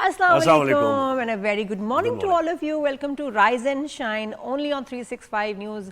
Assalamu alaikum and a very good morning to all of you. Welcome to Rise and Shine only on 365 News.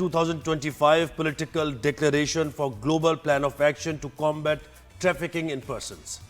2025 political declaration for global plan of action to combat trafficking in persons.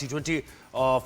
T20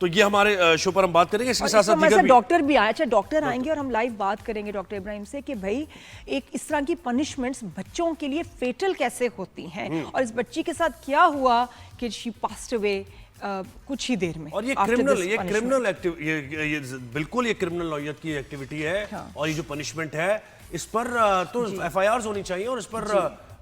تو یہ ہمارے شو پر ہم بات کریں گے. اس کے ساتھ ساتھ دیگر بھی ڈاکٹر بھی آئے. اچھا ڈاکٹر آئیں گے اور ہم لائیو بات کریں گے ڈاکٹر ابراہیم سے کہ بھائی ایک اس طرح کی پنشمنٹس بچوں کے لیے فیٹل کیسے ہوتی ہیں اور اس بچی کے ساتھ کیا ہوا کہ شی پاسڈ اوے کچھ ہی دیر میں. اور یہ بالکل یہ کرمنل نوعیت کی ایکٹیویٹی ہے اور یہ جو پنشمنٹ ہے اس پر تو ایف آئی آرز ہونی چاہیے اور اس پر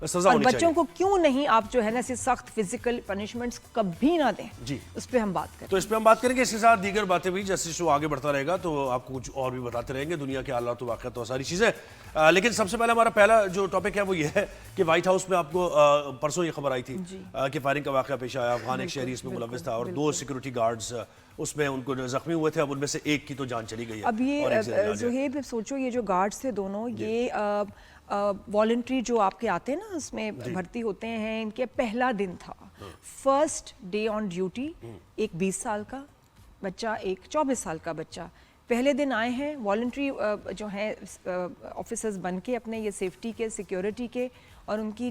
سزا ہونی چاہیے. بچوں کو کیوں نہیں آپ جو ہے نا سخت فزیکل پنشمنٹس کبھی نہ دیں, اس پہ ہم بات کریں. تو اس پہ ہم بات کریں گے. اس کے ساتھ دیگر باتیں بھی جیسے شو آگے بڑھتا رہے گا تو آپ کو کچھ اور بھی بتاتے رہیں گے دنیا کے حالات و واقعات اور ساری چیزیں. لیکن سب سے پہلے ہمارا پہلا جو ٹاپک ہے وہ یہ ہے کہ وائٹ ہاؤس میں آپ کو پرسوں یہ خبر آئی تھی کہ فائرنگ کا واقعہ پیش آیا. افغان ایک شہری اس میں ملوث تھا اور 2 سیکورٹی گارڈز اس میں ان کو زخمی ہوئے تھے. اب ان میں سے ایک کی تو جان چلی گئی ہے. اب یہ زہیب سوچو یہ جو گارڈز تھے دونوں یہ والنٹری جو آپ کے آتے ہیں نا اس میں بھرتی ہوتے ہیں, ان کے پہلا دن تھا, فرسٹ ڈے آن ڈیوٹی. ایک 20 سال کا بچہ, ایک 24 سال کا بچہ پہلے دن آئے ہیں والنٹری جو ہیں آفیسرز بن کے اپنے یہ سیفٹی کے سیکیورٹی کے, اور ان کی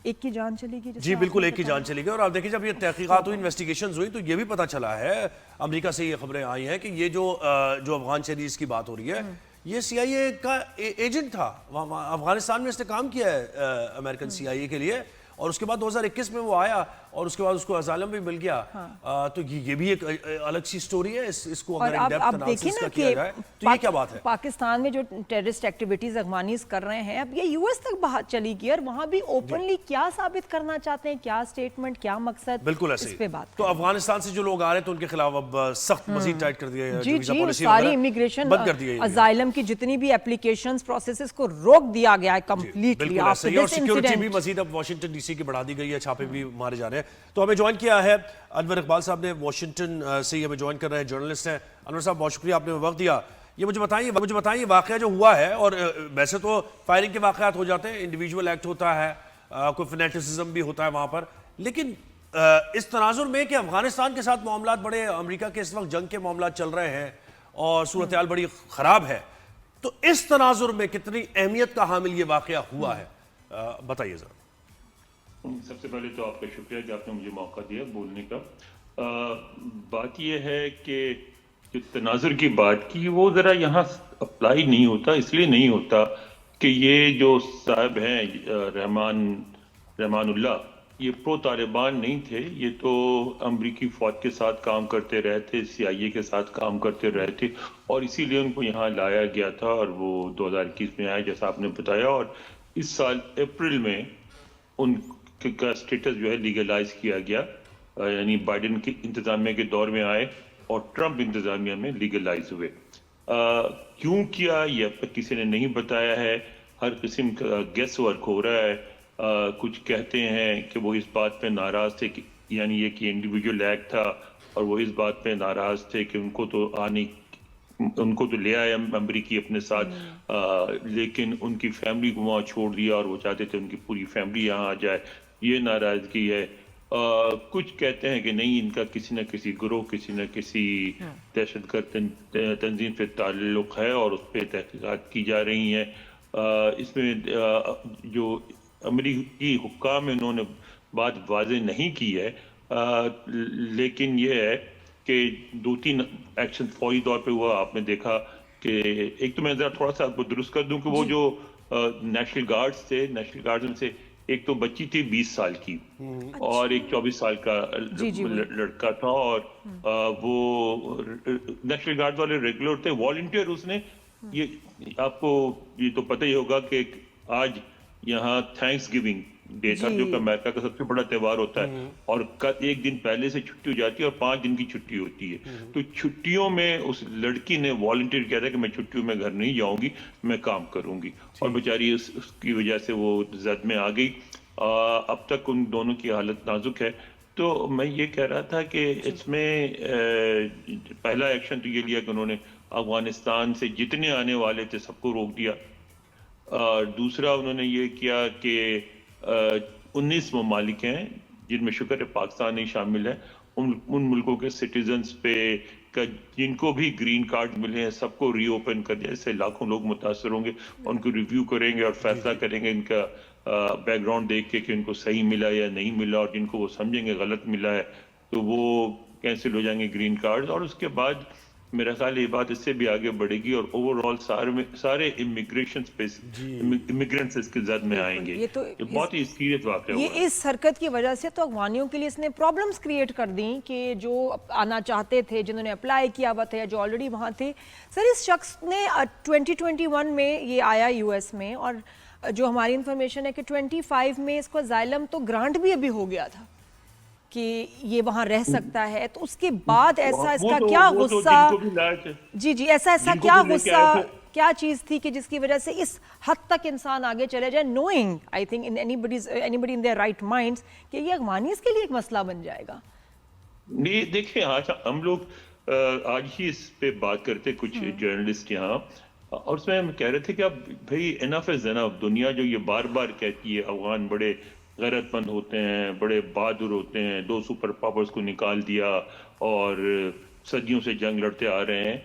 ایک کی جان چلی گئی. جی بالکل ایک کی جان چلی گئی. اور آپ دیکھیں جب یہ تحقیقات ہوئی, انویسٹیگیشنز ہوئی تو یہ بھی پتہ چلا ہے, امریکہ سے یہ خبریں آئی ہیں کہ یہ جو افغان شہری کی بات ہو رہی ہے یہ سی آئی اے کا ایجنٹ تھا. افغانستان میں اس نے کام کیا ہے امریکن سی آئی اے کے لیے, اور اس کے بعد 2021 میں وہ آیا اور اس کے بعد اس کو اسائلم بھی مل گیا. تو یہ بھی ایک الگ سی سٹوری ہے. اس کو اگر اور آپ دیکھیں نا کہ تو یہ کیا بات ہے, پاکستان میں جو ٹیررسٹ ایکٹیویٹیز افغانیز کر رہے ہیں اب یہ یو ایس تک بات چلی گئی اور وہاں بھی اوپنلی کیا ثابت کرنا چاہتے ہیں, کیا سٹیٹمنٹ, کیا مقصد, بالکل ایسے اس پہ بات. تو افغانستان سے جو لوگ آ رہے ہیں تو ان کے خلاف اب سخت مزید ٹائٹ کر دیا ہے. جی ساری امیگریشن اسائلم کی جتنی بھی اپلیکیشنز پروسیسز کو روک دیا گیا ہے کمپلیٹلی. اور سیکیورٹی بھی مزید اب واشنگٹن ڈی سی کی بڑھا دی گئی ہے, چھاپے بھی مارے جا رہے ہیں. تو ہمیں جوائن کیا ہے انور اقبال صاحب نے, واشنگٹن سے ہمیں جوائن کر رہے ہیں, جرنلسٹ ہیں. انور صاحب بہت شکریہ آپ نے وقت دیا. یہ مجھے بتائیں یہ واقعہ جو ہوا ہے, اور ویسے تو فائرنگ کے واقعات ہو جاتے ہیں, انڈیویجول ایکٹ ہوتا ہے, کوئی فنیٹسزم بھی ہوتا ہے وہاں پر, لیکن اس تناظر میں کہ افغانستان کے ساتھ معاملات بڑے, امریکہ کے اس وقت جنگ کے معاملات چل رہے ہیں اور صورتحال بڑی خراب ہے, تو اس تناظر میں کتنی اہمیت کا حامل یہ واقعہ ہوا ہے, بتائیے ذرا. سب سے پہلے تو آپ کا شکریہ کہ آپ نے مجھے موقع دیا بولنے کا. بات یہ ہے کہ جو تناظر کی بات کی وہ ذرا یہاں اپلائی نہیں ہوتا, اس لیے نہیں ہوتا کہ یہ جو صاحب ہیں رحمان اللہ, یہ پرو طالبان نہیں تھے, یہ تو امریکی فوج کے ساتھ کام کرتے رہے تھے, سی آئی اے کے ساتھ کام کرتے رہے تھے, اور اسی لیے ان کو یہاں لایا گیا تھا اور وہ 2021 میں آئے جیسا آپ نے بتایا, اور اس سال اپریل میں ان کا سٹیٹس جو ہے لیگلائز کیا گیا, یعنی بائیڈن کی انتظامیہ کے دور میں آئے اور ٹرمپ انتظامیہ میں لیگلائز ہوئے. کیوں کیا یہ اب تک کسی نے نہیں بتایا ہے, ہر قسم کا گیس ورک ہو رہا ہے. کچھ کہتے ہیں کہ وہ اس بات پہ ناراض تھے کہ یعنی یہ کہ انڈیویجول ایکٹ تھا اور وہ اس بات پہ ناراض تھے کہ ان کو تو لے آئے امریکی اپنے ساتھ, لیکن ان کی فیملی کو وہاں چھوڑ دیا اور وہ چاہتے تھے ان کی پوری فیملی یہاں آ جائے, یہ ناراضگی ہے. کچھ کہتے ہیں کہ نہیں ان کا کسی نہ کسی گروہ, کسی نہ کسی دہشت گرد تنظیم سے تعلق ہے اور اس پہ تحقیقات کی جا رہی ہیں. اس میں جو امریکی حکام ہیں انہوں نے بات واضح نہیں کی ہے, لیکن یہ ہے کہ 2-3 ایکشن فوری طور پہ ہوا. آپ نے دیکھا کہ ایک تو میں ذرا تھوڑا سا آپ کو درست کر دوں کہ وہ جو نیشنل گارڈز تھے, نیشنل گارڈز میں سے ایک تو بچی تھی 20 سال کی اور ایک 24 سال کا لڑکا تھا, اور وہ نیشنل گارڈ والے ریگولر تھے, والنٹیئر. اس نے یہ آپ کو یہ تو پتہ ہی ہوگا کہ آج یہاں تھینکس گیونگ ڈے تھا جو کہ امریکہ کا سب سے بڑا تہوار ہوتا ہے, اور ایک دن پہلے سے چھٹی ہو جاتی ہے اور 5 دن کی چھٹی ہوتی ہے. تو چھٹیوں میں اس لڑکی نے والنٹیئر کیا تھا کہ میں چھٹیوں میں گھر نہیں جاؤں گی, میں کام کروں گی, اور بیچاری اس کی وجہ سے وہ زد میں آ گئی. اب تک ان دونوں کی حالت نازک ہے. تو میں یہ کہہ رہا تھا کہ اس میں پہلا ایکشن تو یہ لیا کہ انہوں نے افغانستان سے جتنے آنے والے تھے سب کو روک دیا. دوسرا انہوں نے یہ کیا کہ 19 ممالک ہیں جن میں شکر ہے پاکستان نہیں شامل ہے, ان ملکوں کے سٹیزنز پہ جن کو بھی گرین کارڈ ملے ہیں سب کو ری اوپن کر دیا. اس سے لاکھوں لوگ متاثر ہوں گے, ان کو ریویو کریں گے اور فیصلہ کریں گے ان کا بیک گراؤنڈ دیکھ کے کہ ان کو صحیح ملا یا نہیں ملا, اور جن کو وہ سمجھیں گے غلط ملا ہے تو وہ کینسل ہو جائیں گے گرین کارڈ، اور اس کے بعد میرا خیال یہ بات اس سے بھی آگے بڑھے گی اور اوور آل سارے امیگرینٹس اس کے زد میں آئیں گے. یہ بہت ہی سیریس واقعہ ہوا ہے. یہ اس حرکت کی وجہ سے تو افغانیوں کے لیے اس نے پرابلمز کریٹ کر دیں کہ جو آنا چاہتے تھے، جنہوں نے اپلائی کیا ہوا تھا یا جو آلریڈی وہاں تھے. سر اس شخص نے 2021 میں یہ آیا یو ایس میں، اور جو ہماری انفارمیشن ہے کہ 25 میں اس کو اسائلم تو گرانٹ بھی ابھی ہو گیا تھا کہ یہ وہاں رہ سکتا ہے. تو اس کے بعد ایسا اس کا کیا غصہ، جی ایسا کیا غصہ، کیا چیز تھی کہ جس کی وجہ سے اس حد تک انسان آگے چلے جائے، knowing I think anybody in their right minds کہ یہ افغانیز کے لیے ایک مسئلہ بن جائے گا. نہیں دیکھیں، آج ہم لوگ آج ہی اس پہ بات کرتے کچھ جرنلسٹ یہاں، اور اس میں ہم کہہ رہے تھے کہ اب بھائی انف از انف. دنیا جو یہ بار بار کہتی ہے افغان بڑے غیرت مند ہوتے ہیں، بڑے بہادر ہوتے ہیں، 2 سپر پاورز کو نکال دیا اور صدیوں سے جنگ لڑتے آ رہے ہیں،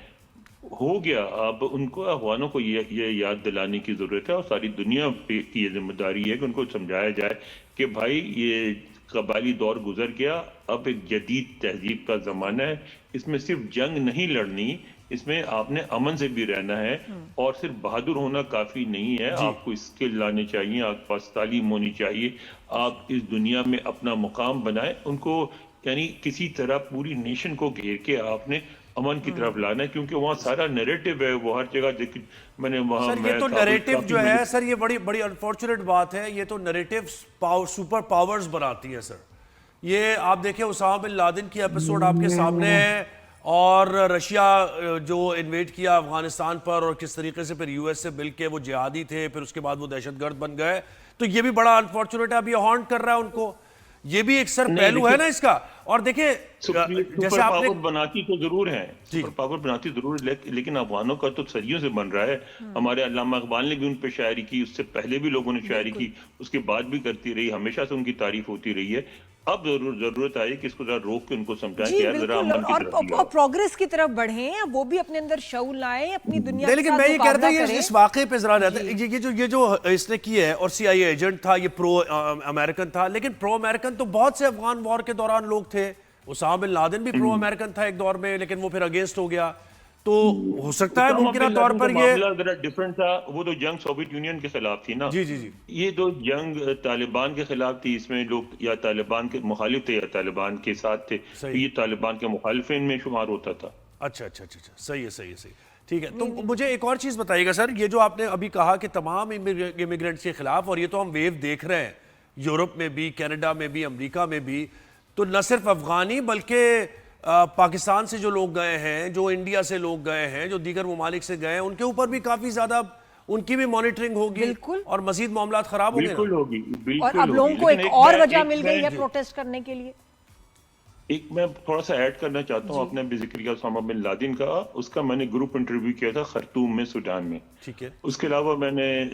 ہو گیا. اب ان کو افغانوں کو یہ یاد دلانے کی ضرورت ہے، اور ساری دنیا کی یہ ذمہ داری ہے کہ ان کو سمجھایا جائے کہ بھائی یہ قبائلی دور گزر گیا، اب ایک جدید تہذیب کا زمانہ ہے. اس میں صرف جنگ نہیں لڑنی، اس میں آپ نے امن سے بھی رہنا ہے، اور صرف بہادر ہونا کافی نہیں ہے. آپ کو اسکل لانے چاہیے، آپ کے پاس تعلیم ہونی چاہیے، آپ اس دنیا میں اپنا مقام بنائیں. ان کو یعنی کسی طرح پوری نیشن کو گھیر کے آپ نے امن کی طرف لانا ہے، کیونکہ وہاں سارا نیریٹو ہے، وہ ہر جگہ میں نے وہاں سر یہ تو نیریٹو جو ہے سر، یہ بڑی انفارچونیٹ بات ہے. یہ تو نیریٹو سپر پاورز بناتی ہیں سر. یہ آپ دیکھیں اسامہ بن لادن کی ایپیسوڈ آپ کے سامنے ہے، اور رشیا جو انویٹ کیا افغانستان پر، اور کس طریقے سے پھر یو ایس سے مل کے وہ جہادی تھے، پھر اس کے بعد وہ دہشت گرد بن گئے. تو یہ بھی بڑا انفارچونیٹ ہے. اب یہ ہانٹ کر رہا ہے ان کو. یہ بھی ایک سر پہلو ہے نا اس کا. اور دیکھیں جیسے آپ نے بناتی تو ضرور ہے، سپر پاور بناتی ضرور، لیکن افغانوں کا تو صدیوں سے بن رہا ہے. ہمارے علامہ اقبال نے بھی ان پہ شاعری کی، اس سے پہلے بھی لوگوں نے شاعری کی، اس کے بعد بھی کرتی رہی، ہمیشہ سے ان کی تعریف ہوتی رہی ہے. اب ضرورت آئی کہ اس کو ذرا روک کے ان کو سمجھائیں کہ یار ذرا امن کی طرف اور پروگریس کی طرف بڑھیں، وہ بھی اپنے اندر شعور لائیں، اپنی دنیا کے ساتھ لیکن میں یہ کہتا ہوں اس واقعے پہ ذرا رہتا ہے، یہ جو اس نے کی ہے، اور سی آئی اے ایجنٹ تھا، یہ پرو امریکن تھا. لیکن پرو امریکن تو بہت سے افغان وار کے دوران لوگ تھے. اسامہ بن لادن بھی پرو امریکن تھا ایک دور میں، لیکن وہ پھر اگینسٹ ہو گیا. تو ہو سکتا ہے ممکنہ طور پر یہ معاملہ ذرا ڈیفرنٹ تھا. وہ تو جنگ سوویت یونین کے خلاف تھی نا. جی یہ تو جنگ طالبان کے خلاف تھی. اس میں لوگ یا طالبان کے مخالف تھے یا طالبان کے ساتھ تھے. یہ طالبان کے مخالفین میں شمار ہوتا تھا. اچھا صحیح ہے. ٹھیک ہے. تو مجھے ایک اور چیز بتائیے گا سر، یہ جو آپ نے ابھی کہا کہ تمام امیگرینٹس کے خلاف، اور یہ تو ہم ویو دیکھ رہے ہیں یورپ میں بھی، کینیڈا میں بھی، امریکہ میں بھی. تو نہ صرف افغانی بلکہ پاکستان سے جو لوگ گئے ہیں، جو انڈیا سے لوگ گئے ہیں، جو دیگر ممالک سے گئے ہیں، ان کے اوپر بھی کافی زیادہ ان کی بھی مانیٹرنگ ہوگی، اور مزید معاملات خراب ہو گئے. بالکل ہوگی. اور اب لوگوں کو ایک اور وجہ مل گئی ہے پروٹیسٹ کرنے کے لیے. ایک میں تھوڑا سا ایڈ کرنا چاہتا ہوں. آپ نے بھی ذکر کیا اسامہ بن لادن کا، اس کا میں نے گروپ انٹرویو کیا تھا خرطوم میں، سوڈان میں. ٹھیک ہے. اس کے علاوہ میں نے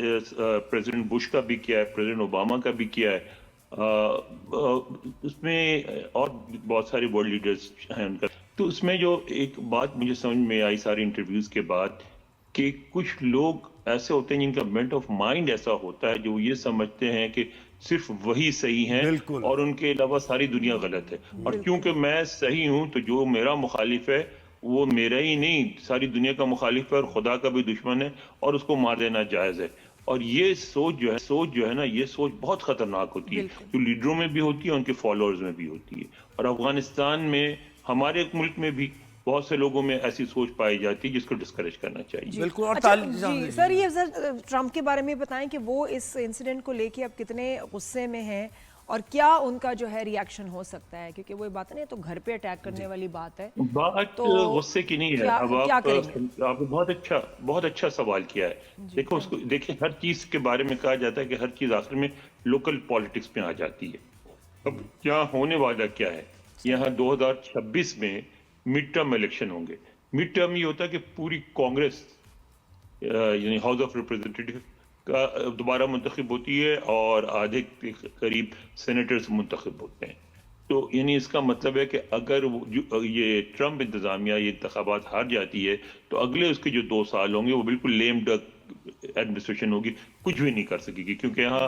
پریزیڈنٹ بش کا بھی کیا ہے، پریزیڈنٹ اوباما کا بھی کیا ہے. اس میں اور بہت سارے ورلڈ لیڈرز ہیں ان کا. تو اس میں جو ایک بات مجھے سمجھ میں آئی ساری انٹرویوز کے بعد، کہ کچھ لوگ ایسے ہوتے ہیں جن کا مینٹ آف مائنڈ ایسا ہوتا ہے، جو یہ سمجھتے ہیں کہ صرف وہی صحیح ہیں اور ان کے علاوہ ساری دنیا غلط ہے. اور کیونکہ میں صحیح ہوں تو جو میرا مخالف ہے وہ میرا ہی نہیں، ساری دنیا کا مخالف ہے، اور خدا کا بھی دشمن ہے، اور اس کو مار دینا جائز ہے. اور یہ سوچ جو ہے نا، یہ سوچ بہت خطرناک ہوتی ہے، جو لیڈروں میں بھی ہوتی ہے، ان کے فالوورز میں بھی ہوتی ہے. اور افغانستان میں، ہمارے ملک میں بھی بہت سے لوگوں میں ایسی سوچ پائی جاتی ہے جس کو ڈسکریج کرنا چاہیے. بالکل. اور سر یہ ٹرمپ کے بارے میں بتائیں کہ وہ اس انسیڈنٹ کو لے کے اب کتنے غصے میں ہیں، اور کیا ان کا جو ہے ری ایکشن ہو سکتا ہے، کیونکہ وہ بات نہیں تو گھر پہ اٹیک کرنے والی بات ہے. بات غصے کی نہیں ہے. اب آپ نے بہت اچھا سوال کیا ہے. دیکھو اس کو دیکھیں، ہر چیز کے بارے میں کہا جاتا ہے کہ ہر چیز آخر میں لوکل پالیٹکس میں آ جاتی ہے. اب کیا ہونے والا کیا ہے، یہاں 2026 میں مڈ ٹرم الیکشن ہوں گے. مڈ ٹرم یہ ہوتا ہے کہ پوری کانگریس یعنی ہاؤس آف ریپرزینٹیٹیو کا دوبارہ منتخب ہوتی ہے، اور آدھے کے قریب سینیٹرز منتخب ہوتے ہیں. تو یعنی اس کا مطلب ہے کہ اگر یہ ٹرمپ انتظامیہ یہ انتخابات ہار جاتی ہے تو اگلے اس کے جو 2 سال ہوں گے وہ بالکل لیم ڈک ایڈمنسٹریشن ہوگی، کچھ بھی نہیں کر سکے گی، کیونکہ یہاں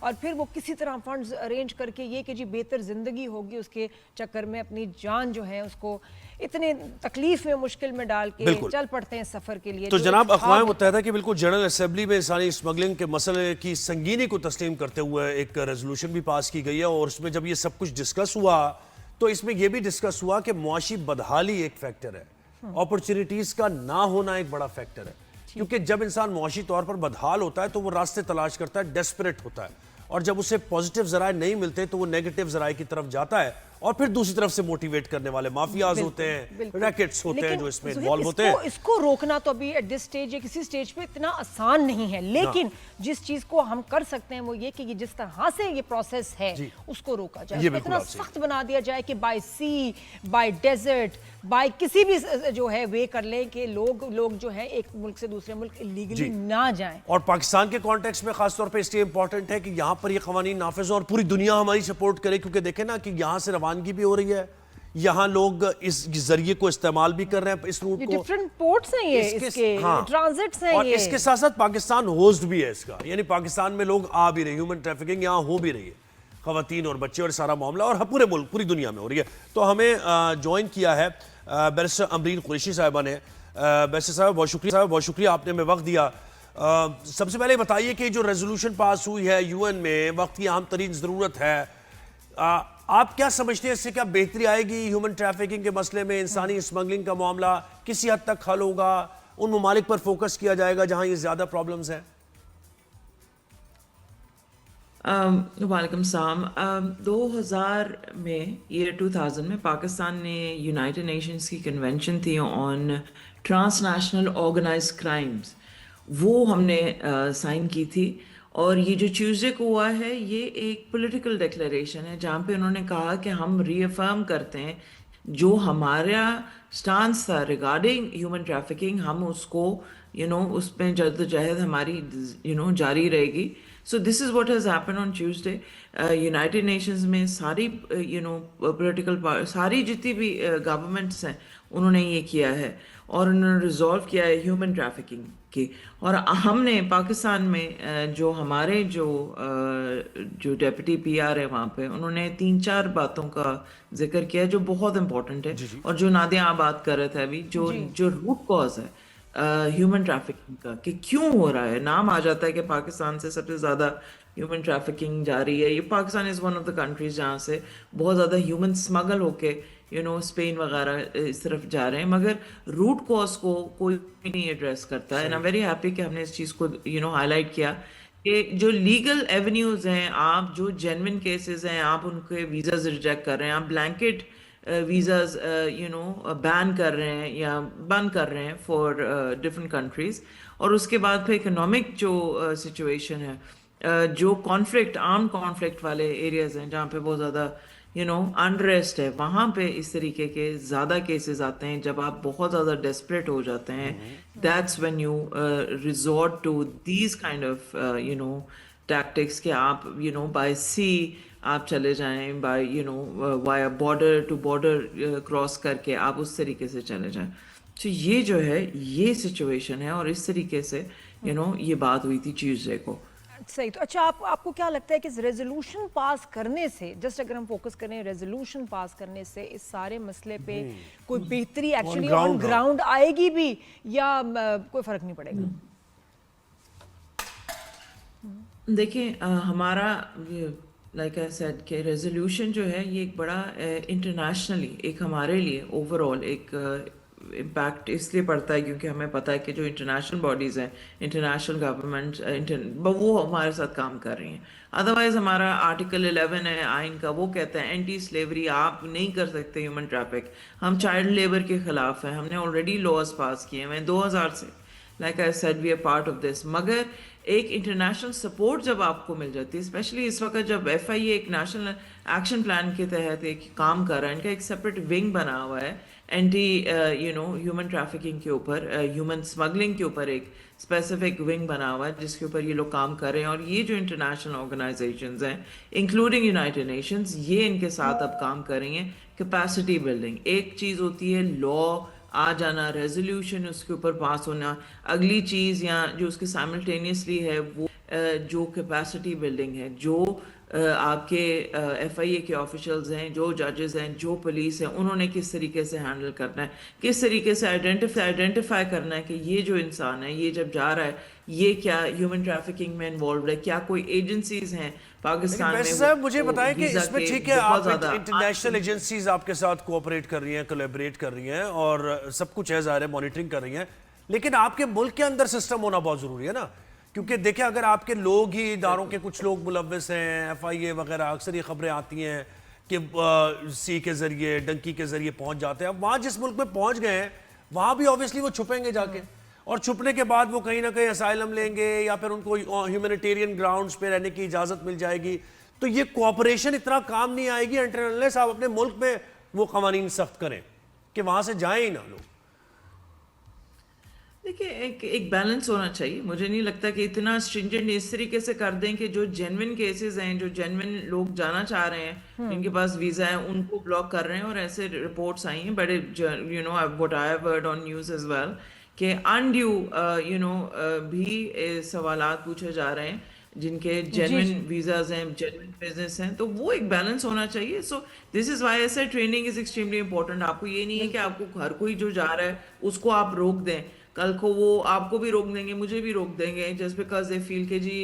اور پھر وہ کسی طرح فنڈز ارینج کر کے یہ کہ جی بہتر زندگی ہوگی اس کے چکر میں اپنی جان جو ہے اس کو اتنے تکلیف میں مشکل میں ڈال کے چل پڑتے ہیں سفر کے لیے. تو جناب اقوام متحدہ کی بالکل جنرل اسمبلی میں انسانی اسمگلنگ کے مسئلے کی سنگینی کو تسلیم کرتے ہوئے ایک ریزولوشن بھی پاس کی گئی ہے, اور اس میں جب یہ سب کچھ ڈسکس ہوا تو اس میں یہ بھی ڈسکس ہوا کہ معاشی بدحالی ایک فیکٹر ہے, اپرچونٹیز کا نہ ہونا ایک بڑا فیکٹر ہے, کیونکہ جب انسان معاشی طور پر بدحال ہوتا ہے تو وہ راستے تلاش کرتا ہے, ڈیسپریٹ ہوتا ہے, اور جب اسے پازیٹیو ذرائع نہیں ملتے تو وہ نیگیٹو ذرائع کی طرف جاتا ہے, اور پھر دوسری طرف سے موٹیویٹ کرنے والے مافیاز ہوتے ہیں, ریکٹس ہوتے ہیں جو اس میں انوالو ہوتے ہیں. اس کو روکنا تو ابھی ایٹ دس سٹیج یا کسی سٹیج پہ اتنا آسان نہیں ہے, لیکن جس چیز کو ہم کر سکتے ہیں وہ یہ کہ یہ جس طرح سے یہ پروسیس ہے اس کو روکا جائے, اتنا سخت بنا دیا جائے کہ by sea, by desert, by کسی بھی جو ہے وے کر لیں کہ لوگ جو ہے ایک ملک سے دوسرے ملک لیگلی نہ جائیں. اور پاکستان کے کانٹیکس میں خاص طور پہ اس لیے امپورٹنٹ ہے کہ یہاں پر یہ قوانین نافذ ہوں اور پوری دنیا ہماری سپورٹ کرے, کیونکہ دیکھیں نا کہ یہاں سے روانگی بھی ہو رہی ہے, یہاں لوگ اس ذریعے کو استعمال بھی کر رہے ہیں, اس روٹ کو, ڈیفرنٹ پورٹس ہیں یہ, اس کے ٹرانزٹس ہیں, اور اس کے ساتھ ساتھ پاکستان ہوسٹ بھی ہے اس کا, یعنی پاکستان میں لوگ آ بھی رہے ہیں, ہیومن ٹریفکنگ یہاں ہو بھی رہی ہے, خواتین اور بچے اور سارا معاملہ, اور پورے ملک پوری دنیا میں ہو رہی ہے. تو ہمیں جوائن کیا ہے بیرسٹر امرین قریشی صاحبہ نے. بیرسٹر صاحب بہت شکریہ آپ نے ہمیں وقت دیا. سب سے پہلے بتائیے کہ جو ریزولوشن پاس ہوئی ہے یو این میں, وقت کی اہم ترین ضرورت ہے, آپ کیا سمجھتے ہیں اس سے کیا بہتری آئے گی ہیومن ٹریفکنگ کے مسئلے میں, انسانی اسمگلنگ کا معاملہ کسی حد تک حل ہوگا, ان ممالک پر فوکس کیا جائے گا جہاں یہ زیادہ پرابلمز ہیں؟ وعلیکم السلام. 2000 میں ایئر 2000 میں پاکستان نے یونائٹڈ نیشنز کی کنونشن تھی آن ٹرانس نیشنل آرگنائز کرائمز, وہ ہم نے سائن کی تھی, اور یہ جو ٹیوزڈے کو ہوا ہے یہ ایک پولیٹیکل ڈکلیریشن ہے جہاں پہ انہوں نے کہا کہ ہم ری افرم کرتے ہیں جو ہمارا سٹانس تھا ریگارڈنگ ہیومن ٹریفکنگ, ہم اس کو اس میں جدوجہد ہماری جاری رہے گی. So this is what has happened on Tuesday. United Nations میں ساری پولیٹیکل ساری جتنی بھی گورنمنٹس ہیں انہوں نے یہ کیا ہے, اور انہوں نے ریزالو کیا ہے ہیومن ٹریفکنگ کی. اور ہم نے پاکستان میں جو ہمارے جو ڈیپٹی پی آر ہے وہاں پہ, انہوں نے 3-4 باتوں کا ذکر کیا جو بہت امپورٹنٹ ہے, اور جو نادیہ آپ بات کر رہے تھے ابھی, جو روٹ کاز ہے ہیومن ٹریفکنگ کا کہ کیوں ہو رہا ہے. نام آ جاتا ہے کہ پاکستان سے سب سے زیادہ ہیومن ٹریفکنگ جاری ہے, یہ Pakistan is one of the countries جہاں سے بہت زیادہ ہیومن اسمگل ہو کے اسپین وغیرہ اس طرف جا رہے ہیں, مگر روٹ کاز کو کوئی نہیں ایڈریس کرتا ہے. And I am very happy کہ ہم نے اس چیز کو ہائی لائٹ کیا کہ جو لیگل ایونیوز ہیں, آپ جو جینوئن کیسز ہیں آپ ان کے ویزاز ریجیکٹ کر رہے ہیں, آپ بلینکٹ ویزاز بین کر رہے ہیں یا بند کر رہے ہیں فار ڈفرنٹ کنٹریز. اور اس کے بعد پھر اکنامک جو سچویشن ہے, جو کانفلکٹ آرم کانفلکٹ والے ایریاز ہیں جہاں پہ بہت زیادہ انریسٹ ہے, وہاں پہ اس طریقے کے زیادہ کیسز آتے ہیں جب آپ بہت زیادہ ڈیسپریٹ ہو جاتے ہیں. That's when you resort to these kind of tactics کہ آپ بائی سی آپ چلے جائیں, by via border to border cross کر کے آپ اس طریقے سے چلے جائیں. تو یہ جو ہے یہ سچویشن ہے, اور اس طریقے سے یہ بات ہوئی تھی ٹیوزڈے کو. صحیح. تو اچھا آپ کو کیا لگتا ہے کہ ریزولوشن پاس کرنے سے, جسٹ اگر ہم فوکس کریں ریزولوشن پاس کرنے سے اس سارے مسئلے پہ کوئی بہتری ایکچولی آن گراؤنڈ آئے گی بھی, یا کوئی فرق نہیں پڑے گا؟ دیکھیں ہمارا لائک آئی سیڈ کہ ریزولوشن جو ہے یہ ایک بڑا انٹرنیشنلی ایک ہمارے لیے اوور آل ایک امپیکٹ اس لیے پڑتا ہے کیونکہ ہمیں پتہ ہے کہ جو انٹرنیشنل باڈیز ہیں, انٹرنیشنل گورنمنٹ, وہ ہمارے ساتھ کام کر رہی ہیں. ادروائز ہمارا آرٹیکل 11 ہے آئین کا, وہ کہتا ہے اینٹی سلیوری, آپ نہیں کر سکتے ہیومن ٹریفک. ہم چائلڈ لیبر کے خلاف ہیں, ہم نے آلریڈی لاز پاس کیے ہیں 2000 سے, like I said we are part of this. مگر ایک انٹرنیشنل سپورٹ جب آپ کو مل جاتی ہے, اسپیشلی اس وقت جب ایف آئی اے ایک نیشنل ایکشن پلان کے تحت ایک کام کر رہا ہے, ان کا ایک سپریٹ ونگ بنا ہوا ہے اینٹی ہیومن ٹریفکنگ کے اوپر, ہیومن اسمگلنگ کے اوپر ایک اسپیسیفک ونگ بنا ہوا ہے جس کے اوپر یہ لوگ کام کر رہے ہیں. اور یہ جو انٹرنیشنل آرگنائزیشنز ہیں انکلوڈنگ یونائٹڈ نیشنز, یہ ان کے ساتھ اب کام کر رہی ہیں. کیپیسٹی بلڈنگ ایک چیز ہوتی ہے, لا آ جانا, ریزولوشن اس کے اوپر پاس ہونا, اگلی چیز یا جو اس کے سائملٹینیسلی ہے وہ جو کیپیسٹی بلڈنگ ہے, جو آپ کے ایف آئی اے کے آفیشلز ہیں, جو ججز ہیں, جو پولیس ہیں, انہوں نے کس طریقے سے ہینڈل کرنا ہے, کس طریقے سے آئیڈینٹیفائی کرنا ہے کہ یہ جو انسان ہے یہ جب جا رہا ہے یہ کیا ہیومن ٹریفکنگ میں انوالوڈ ہے, کیا کوئی ایجنسیز ہیں پاکستان میں. صاحب مجھے بتائیں کہ اس میں ٹھیک ہے آپ انٹرنیشنل ایجنسیز آپ کے ساتھ کوآپریٹ کر رہی ہیں, کولیبریٹ کر رہی ہیں اور سب کچھ ہے ظاہر ہے, مانیٹرنگ کر رہی ہیں, لیکن آپ کے ملک کے اندر سسٹم ہونا بہت ضروری ہے نا, کیونکہ دیکھیں اگر آپ کے لوگ ہی اداروں کے کچھ لوگ ملوث ہیں, ایف آئی اے وغیرہ, اکثر یہ خبریں آتی ہیں کہ سی کے ذریعے, ڈنکی کے ذریعے پہنچ جاتے ہیں. اب وہاں جس ملک میں پہنچ گئے ہیں وہاں بھی آبویسلی وہ چھپیں گے جا کے, اور چھپنے کے بعد وہ کہیں نہ کہیں اسائلم لیں گے یا پھر ان کو ہیومینیٹیرین گراؤنڈز پہ رہنے کی اجازت مل جائے گی. تو یہ کوآپریشن اتنا کام نہیں آئے گی انٹرنل صاحب اپنے ملک میں وہ قوانین سخت کریں کہ وہاں سے جائیں ہی نہ لوگ. دیکھیں ایک بیلنس ہونا چاہیے. مجھے نہیں لگتا کہ اتنا اسٹرنجنٹ اس طریقے سے کر دیں کہ جو جینوئن کیسز ہیں, جو جینوئن لوگ جانا چاہ رہے ہیں, جن کے پاس ویزا ہے, ان کو بلاک کر رہے ہیں. اور ایسے رپورٹس آئی ہیں بڑے, you know what I have heard on news as well, کہ انڈیو یو نو بھی سوالات پوچھے جا رہے ہیں جن کے جینوئن ویزاز ہیں, جینوئن بزنس ہیں. تو وہ ایک بیلنس ہونا چاہیے. So this is why S A training is extremely important. آپ کو یہ نہیں ہے کہ آپ کو ہر کوئی جو جا رہا ہے اس کو آپ روک دیں, کل کو وہ آپ کو بھی روک دیں گے, مجھے بھی روک دیں گے, جسٹ بیکاز دے فیل کہ جی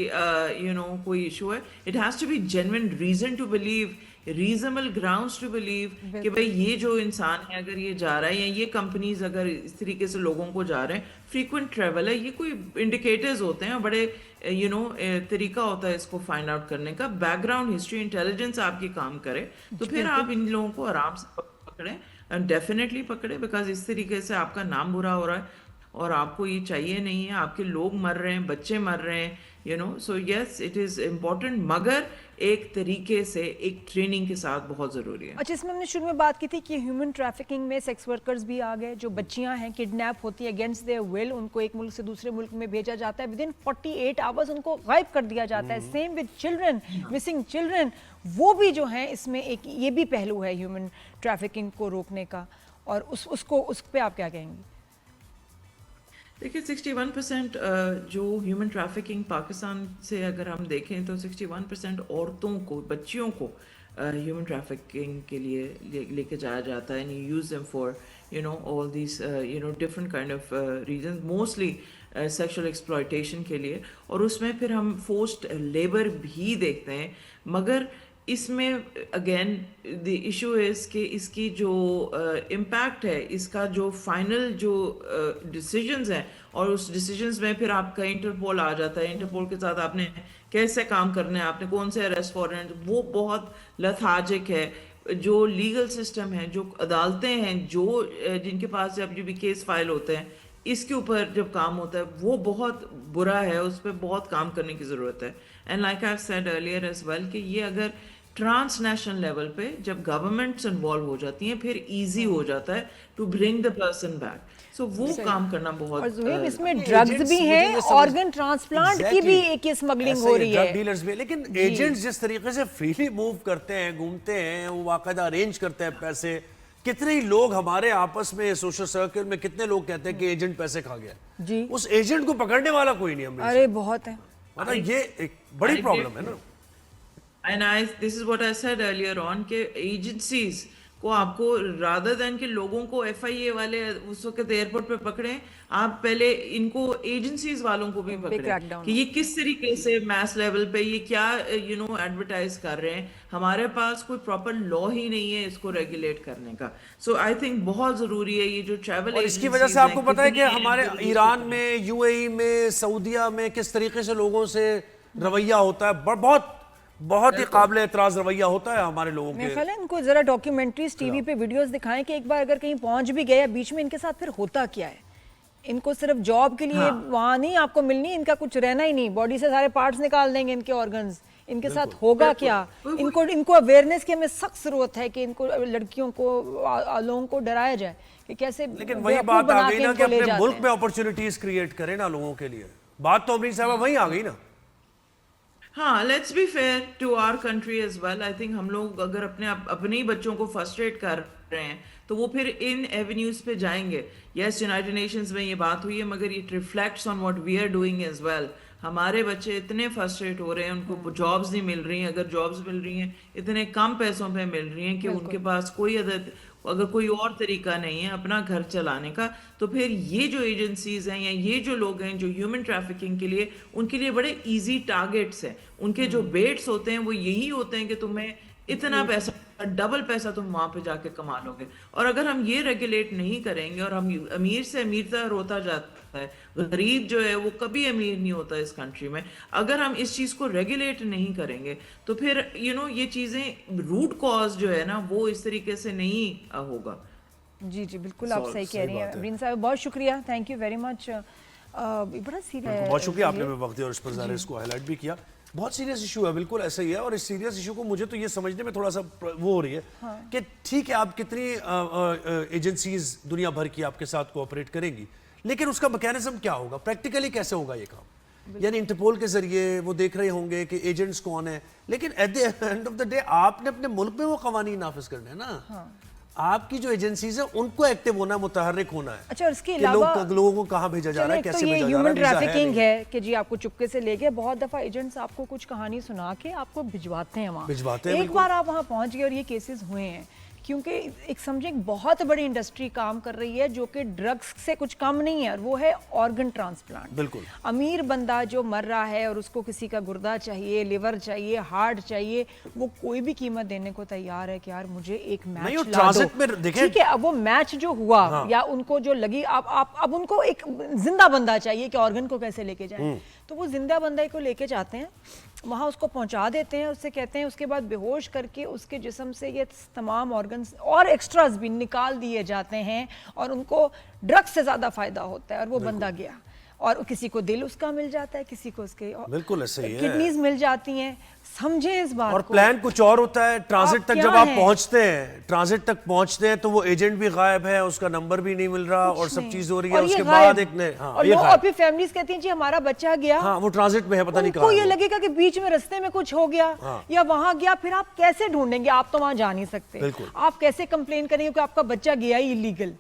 یو نو کوئی ایشو ہے. It has to be genuine reason to believe, reasonable grounds to believe کہ بھائی یہ جو انسان ہے اگر یہ جا رہا ہے, یا یہ کمپنیز اگر اس طریقے سے لوگوں کو جا رہے ہیں, فریکوینٹ ٹریول ہے, یہ کوئی انڈیکیٹرز ہوتے ہیں, بڑے یو نو طریقہ ہوتا ہے اس کو فائنڈ آؤٹ کرنے کا. بیک گراؤنڈ ہسٹری انٹیلیجنس آپ کی کام کرے تو پھر آپ ان لوگوں کو آرام سے پکڑیں, ڈیفینیٹلی پکڑیں, بیکاز اس طریقے سے آپ کا نام برا ہو رہا ہے اور آپ کو یہ چاہیے نہیں ہے. آپ کے لوگ مر رہے ہیں, بچے مر رہے ہیں, you know. So yes it is important, مگر ایک طریقے سے ایک ٹریننگ کے ساتھ بہت ضروری ہے. اچھا, اس میں ہم نے شروع میں بات کی تھی کہ ہیومن ٹریفکنگ میں سیکس ورکرز بھی آ گئے, جو بچیاں ہیں کڈنیپ ہوتی ہیں اگینسٹ دیئر ول, ان کو ایک ملک سے دوسرے ملک میں بھیجا جاتا ہے, ود ان 48 آورز ان کو غائب کر دیا جاتا ہے. Same with children, missing children, وہ بھی جو ہیں اس میں ایک یہ بھی پہلو ہے ہیومن ٹریفکنگ کو روکنے کا, اور اس پہ آپ کیا کہیں گی؟ دیکھیے 61% جو ہیومن ٹریفکنگ پاکستان سے اگر ہم دیکھیں تو 61% عورتوں کو, بچیوں کو ہیومن ٹریفکنگ کے لیے لے کے جایا جاتا ہے. And you use them for you know all these you know different kind of reasons, mostly sexual exploitation کے لیے. اور اس میں پھر ہم فورسڈ لیبر بھی دیکھتے ہیں. مگر اس میں اگین دی ایشو از کہ اس کی جو امپیکٹ ہے, اس کا جو فائنل جو ڈیسیجنز ہیں, اور اس ڈیسیجنز میں پھر آپ کا انٹرپول آ جاتا ہے. انٹرپول کے ساتھ آپ نے کیسے کام کرنا ہے, آپ نے کون سے اریسٹ وارنٹ, وہ بہت لتھارجک ہے. جو لیگل سسٹم ہے, جو عدالتیں ہیں, جو جن کے پاس جب بھی کیس فائل ہوتے ہیں, اس کے اوپر جب کام ہوتا ہے وہ بہت برا ہے, اس پہ بہت کام کرنے کی ضرورت ہے. And like I said earlier as well کہ یہ اگر ٹرانس نیشنل لیول پہ جب گورنمنٹس انوالو ہو جاتی ہیں پھر ایزی ہو جاتا ہے to bring the person back. So وہ کام کرنا بہت, اور زہیب اس میں ڈرگز بھی ہیں, آرگن ٹرانسپلانٹ کی بھی ایک اسمگلنگ ہو رہی ہے, ڈرگ ڈیلرز بھی. لیکن ایجنٹس جس طریقے سے فریلی موو کرتے ہیں, گھومتے ہیں, وہ باقاعدہ ارینج کرتے ہیں پیسے. کتنے ہی لوگ ہمارے آپس میں سوشل سرکل میں کتنے لوگ کہتے ہیں کہ ایجنٹ پیسے کھا گیا, جی اس ایجنٹ کو پکڑنے والا کوئی نہیں. ارے بہت ہے, مطلب یہ ایک بڑی پرابلم ہے نا. And this is what I said earlier on کہ ایجنسیز کو آپ کو rather than کہ لوگوں کو ایف آئی اے والے اس وقت ایئرپورٹ پہ پکڑیں, آپ پہلے ان کو ایجنسیز والوں کو بھی پکڑیں کہ یہ کس طریقے سے میس لیول پہ یہ کیا یو نو ایڈورٹائز کر رہے ہیں. ہمارے پاس کوئی پراپر لا ہی نہیں ہے اس کو ریگولیٹ کرنے کا. سو آئی تھنک بہت ضروری ہے یہ جو ٹریول, اور اس کی وجہ سے آپ کو پتا ہے کہ ہمارے ایران میں, یو اے ای میں, سعودیہ میں کس طریقے سے لوگوں سے رویہ ہوتا ہے, بہت ہی قابل اعتراض رویہ ہوتا ہے ہمارے لوگوں کے. میرے خیال ہے ان کو ذرا ڈاکیومنٹریز ٹی وی پہ ویڈیوز دکھائیں کہ ایک بار اگر کہیں پہنچ بھی گیا بیچ میں, ان کے ساتھ پھر ہوتا کیا ہے. ان کو صرف جاب کے لیے وہاں نہیں آپ کو ملنی, ان کا کچھ رہنا ہی نہیں, باڈی سے سارے پارٹس نکال دیں گے ان کے آرگنز. ان کے ساتھ ہوگا کیا, ان کو اویئرنیس کی ہمیں سخت ضرورت ہے کہ ان کو لڑکیوں کو, لوگوں کو ڈرایا جائے کہ کیسے. لیکن وہی بات آ گئی نا کہ اپنے ملک میں اپرچونٹیز کریٹ کریں نا لوگوں کے لیے. بات تو امریک صاحبہ وہیں آ گئی نا. ہاں, let's be fair to our country as well. I think ہم لوگ اگر اپنے ہی بچوں کو فرسٹریٹ کر رہے ہیں تو وہ پھر ان ایونیوز پہ جائیں گے. یس, یونائٹڈ نیشنز میں یہ بات ہوئی ہے, مگر it reflects on what we are doing as well. ہمارے بچے اتنے فرسٹریٹ ہو رہے ہیں, ان کو جابز نہیں مل رہی ہیں, اگر جابز مل رہی ہیں اتنے کم پیسوں پہ مل رہی ہیں کہ ان کے پاس اگر کوئی اور طریقہ نہیں ہے اپنا گھر چلانے کا, تو پھر یہ جو ایجنسیز ہیں یا یہ جو لوگ ہیں جو ہیومن ٹریفکنگ کے لیے, ان کے لیے بڑے ایزی ٹارگیٹس ہیں. ان کے جو بیٹس ہوتے ہیں وہ یہی ہوتے ہیں کہ تمہیں اتنا پیسہ, ڈبل پیسہ تم وہاں پہ جا کے کما لو گے. اور اگر ہم یہ ریگولیٹ نہیں کریں گے اور ہم امیر سے امیر تر ہوتا جاتا ہے, غریب جو ہے وہ کبھی امیر نہیں ہوتا اس کنٹری میں, اگر ہم اس چیز کو ریگولیٹ نہیں کریں گے تو پھر یہ چیزیں روٹ کاز جو ہے نا وہ اس طریقے سے نہیں ہوگا. جی جی بالکل آپ صحیح کہہ رہی ہیں ابرین صاحب, بہت شکریہ, تھینک یو ویری مچ. بڑا سیریس, بہت شکریہ آپ نے وقت دیا اور اس پر ظاہر اس کو ہائی لائٹ بھی کیا. بہت سیریس ایشو ہے, بالکل ایسا ہی ہے. اور اس سیریس ایشو کو مجھے تو یہ سمجھنے میں تھوڑا سا وہ ہو رہی ہے کہ ٹھیک ہے آپ کتنی ایجنسیز دنیا بھر کی آپ کے ساتھ کوآپریٹ کریں گی, لیکن اس کا میکینزم کیا ہوگا, پریکٹیکلی کیسے ہوگا یہ کام. یعنی انٹرپول کے ذریعے وہ دیکھ رہے ہوں گے کہ ایجنٹس کون ہیں, لیکن at the end of the day آپ نے اپنے ملک میں وہ قوانین نافذ کرنے ہیں نا. آپ کی جو ایجنسیز ہیں ان کو ایکٹیو ہونا ہے, متحرک ہونا ہے. اچھا, اور اس کے علاوہ لوگوں کو کہاں بھیجا جا رہا ہے, کیسے بھیجا جا رہا ہے. ہیومن ٹریفکنگ ہے کہ جی آپ کو چپکے سے لے گئے, بہت دفعہ ایجنٹس آپ کو کچھ کہانی سنا کے آپ کو بھجواتے ہیں وہاں. ایک بار آپ وہاں پہنچ گئے اور یہ کیسز ہوئے ہیں, کیونکہ ایک سمجھیں بہت بڑی انڈسٹری کام کر رہی ہے جو کہ ڈرگس سے کچھ کم نہیں ہے, اور وہ ہے آرگن ٹرانسپلانٹ. بالکل امیر بندہ جو مر رہا ہے اور اس کو کسی کا گردہ چاہیے, لیور چاہیے, ہارٹ چاہیے, وہ کوئی بھی قیمت دینے کو تیار ہے کہ یار مجھے ایک میچ لا دو. ٹھیک ہے, اب وہ میچ جو ہوا یا ان کو جو لگی, اب ان کو ایک زندہ بندہ چاہیے کہ آرگن کو کیسے لے کے جائیں, تو وہ زندہ بندے کو لے کے جاتے ہیں وہاں, اس کو پہنچا دیتے ہیں, اس سے کہتے ہیں, اس کے بعد بے ہوش کر کے اس کے جسم سے یہ تمام آرگنز اور ایکسٹراز بھی نکال دیے جاتے ہیں, اور ان کو ڈرگ سے زیادہ فائدہ ہوتا ہے, اور وہ بندہ گیا. اور کسی کو دل اس کا مل جاتا ہے, کسی کو اس کے بالکل ایسے ہی ہے, کڈنیز مل جاتی ہیں. سمجھیں اس بات کو. اور پلان کچھ اور ہوتا ہے. ٹرانزٹ تک جب آپ پہنچتے ہیں تو وہ ایجنٹ بھی غائب ہے, اس کا نمبر بھی نہیں مل رہا, اور سب چیز ہو رہی ہے. اس کے بعد ایک نے اور پھر فیملیز کہتی ہیں جی ہمارا بچہ گیا, وہ ٹرانزٹ میں ہے, پتہ نہیں کہاں. کو یہ لگے گا کہ بیچ میں رستے میں کچھ ہو گیا یا وہاں گیا, پھر آپ کیسے ڈھونڈیں گے, آپ تو وہاں جا نہیں سکتے. آپ کیسے کمپلین کریں گے کہ آپ کا بچہ گیا ہی ایلیگل.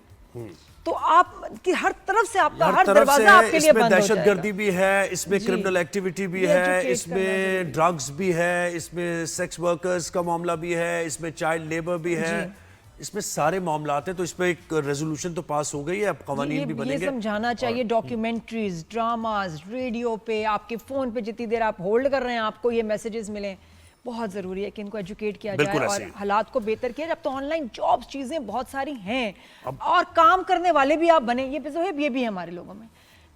تو آپ کی ہر طرف سے آپ کا ہر دروازہ آپ کے لیے بند ہو جائے گا. دہشت گردی بھی ہے اس میں, کرمنل ایکٹیویٹی بھی ہے اس میں, ڈرگز بھی ہے اس میں, سیکس ورکرز کا معاملہ بھی ہے اس میں, چائلڈ لیبر بھی ہے اس میں, سارے معاملات ہیں. تو اس پہ ایک ریزولوشن تو پاس ہو گئی ہے, اب قوانین بھی بنیں گے. یہ سمجھانا چاہیے, ڈاکیومنٹریز, ڈراماز, ریڈیو پہ, آپ کے فون پہ جتنی دیر آپ ہولڈ کر رہے ہیں آپ کو یہ میسیجز ملیں, بہت ضروری ہے کہ ان کو ایجوکیٹ کیا جائے اور حالات کو بہتر کیا جائے. اب تو آن لائن جابس چیزیں بہت ساری ہیں, اور کام کرنے والے بھی آپ بنیں. یہ بھی ہے ہمارے لوگوں میں,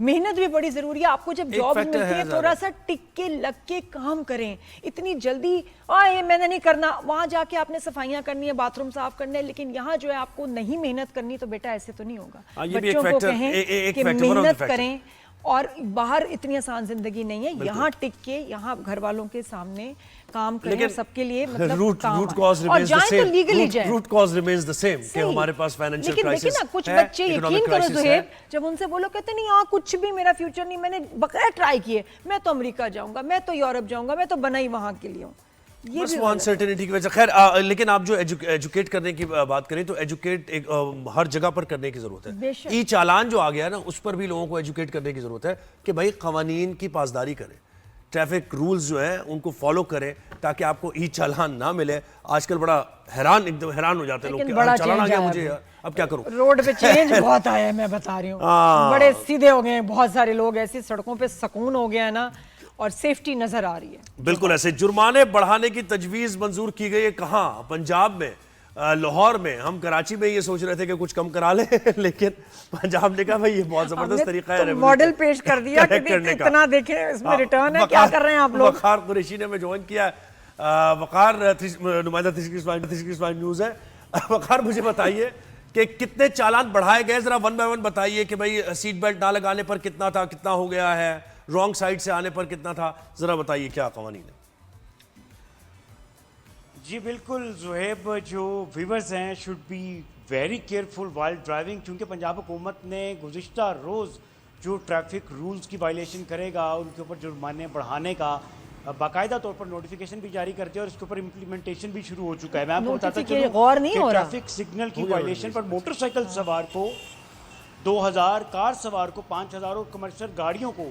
محنت بھی بڑی ضروری ہے. آپ کو جب جاب ملتی ہے تھوڑا سا ٹک کے لگ کے کام کریں, اتنی جلدی میں نے نہیں کرنا, وہاں جا کے آپ نے صفائیاں کرنی ہے, باتھ روم صاف کرنے, لیکن یہاں جو ہے آپ کو نہیں محنت کرنی, تو بیٹا ایسے تو نہیں ہوگا. بچوں کو کہیں کہ محنت کریں, اور باہر اتنی آسان زندگی نہیں ہے, یہاں ٹک کے یہاں گھر والوں کے سامنے کام کریں, سب کے لیے مطلب اور جائیں تو لیگلی جائیں. Root cause remains the same کہ ہمارے پاس فائنینشیل کرائسس ہے. لیکن نا کچھ بچے یقین کرو زہیب, جب ان سے بولو کہتے نہیں ہاں کچھ بھی میرا فیوچر نہیں, میں نے بقرا ٹرائی کیے, میں تو امریکہ جاؤں گا, میں تو یورپ جاؤں گا, میں تو بنا ہی وہاں کے لیے ہوں. بس وہ انسرٹینٹی کی وجہ. خیر لیکن آپ جو ایجوکیٹ کرنے کی بات کریں تو ایجوکیٹ ہر جگہ پر کرنے کی ضرورت ہے. ای چالان جو آ گیا نا, اس پر بھی لوگوں کو ایجوکیٹ کرنے کی ضرورت ہے کہ بھائی قوانین کی پاسداری کریں, ٹریفک رولز جو ہیں ان کو فالو کریں تاکہ آپ کو ای چالان نہ ملے. آج کل بڑا ایک دم حیران ہو جاتے ہیں لوگ کہ چالان آ گیا مجھے, اب کیا کروں. روڈ پہ چینج بہت آیا ہے, میں بتا رہی ہوں, بڑے سیدھے ہو گئے ہیں بہت سارے لوگ, ایسی سڑکوں پہ سکون ہو گیا ہے نا, اور سیفٹی نظر آ رہی ہے. بالکل ایسے. جرمانے بڑھانے کی تجویز منظور کی گئی ہے, کہاں؟ پنجاب میں, لاہور میں. ہم کراچی میں یہ سوچ رہے تھے کہ کچھ کم کرا لیں, لیکن پنجاب نے کہا بھائی یہ بہت زبردست طریقہ ہے, ماڈل پیش کر دیا کہ اتنا دیکھیں اس میں ریٹرن ہے, کیا کر رہے ہیں آپ لوگ. وقار قریشی نے ہمیں جوائن کیا ہے. وقار نمائندہ 365 نیوز ہے. وقار مجھے بتائیے کہ کتنے چالان بڑھائے گئے, ذرا ون بائی ون بتائیے کہ بھائی سیٹ بیلٹ نہ لگانے پر کتنا تھا, کتنا ہو گیا ہے, رانگ سائڈ سے آنے پر کتنا تھا, ذرا بتائیے کیا قوانین ہے. جی بالکل زہیب, جو ویورز ہیں should be very careful while driving, کیونکہ پنجاب حکومت نے گزشتہ روز جو ٹریفک رولز کی وائلیشن کرے گا ان کے اوپر جرمانے بڑھانے کا باقاعدہ طور پر نوٹیفیکیشن بھی جاری کرتے ہیں, اور اس کے اوپر امپلیمنٹیشن بھی شروع ہو چکا ہے. میں آپ کو بتاتا چلوں کہ ٹریفک سگنل کی وائلیشن پر موٹر سائیکل سوار کو 2000, کار سوار کو 5000 اور کمرشل گاڑیوں کو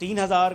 3000,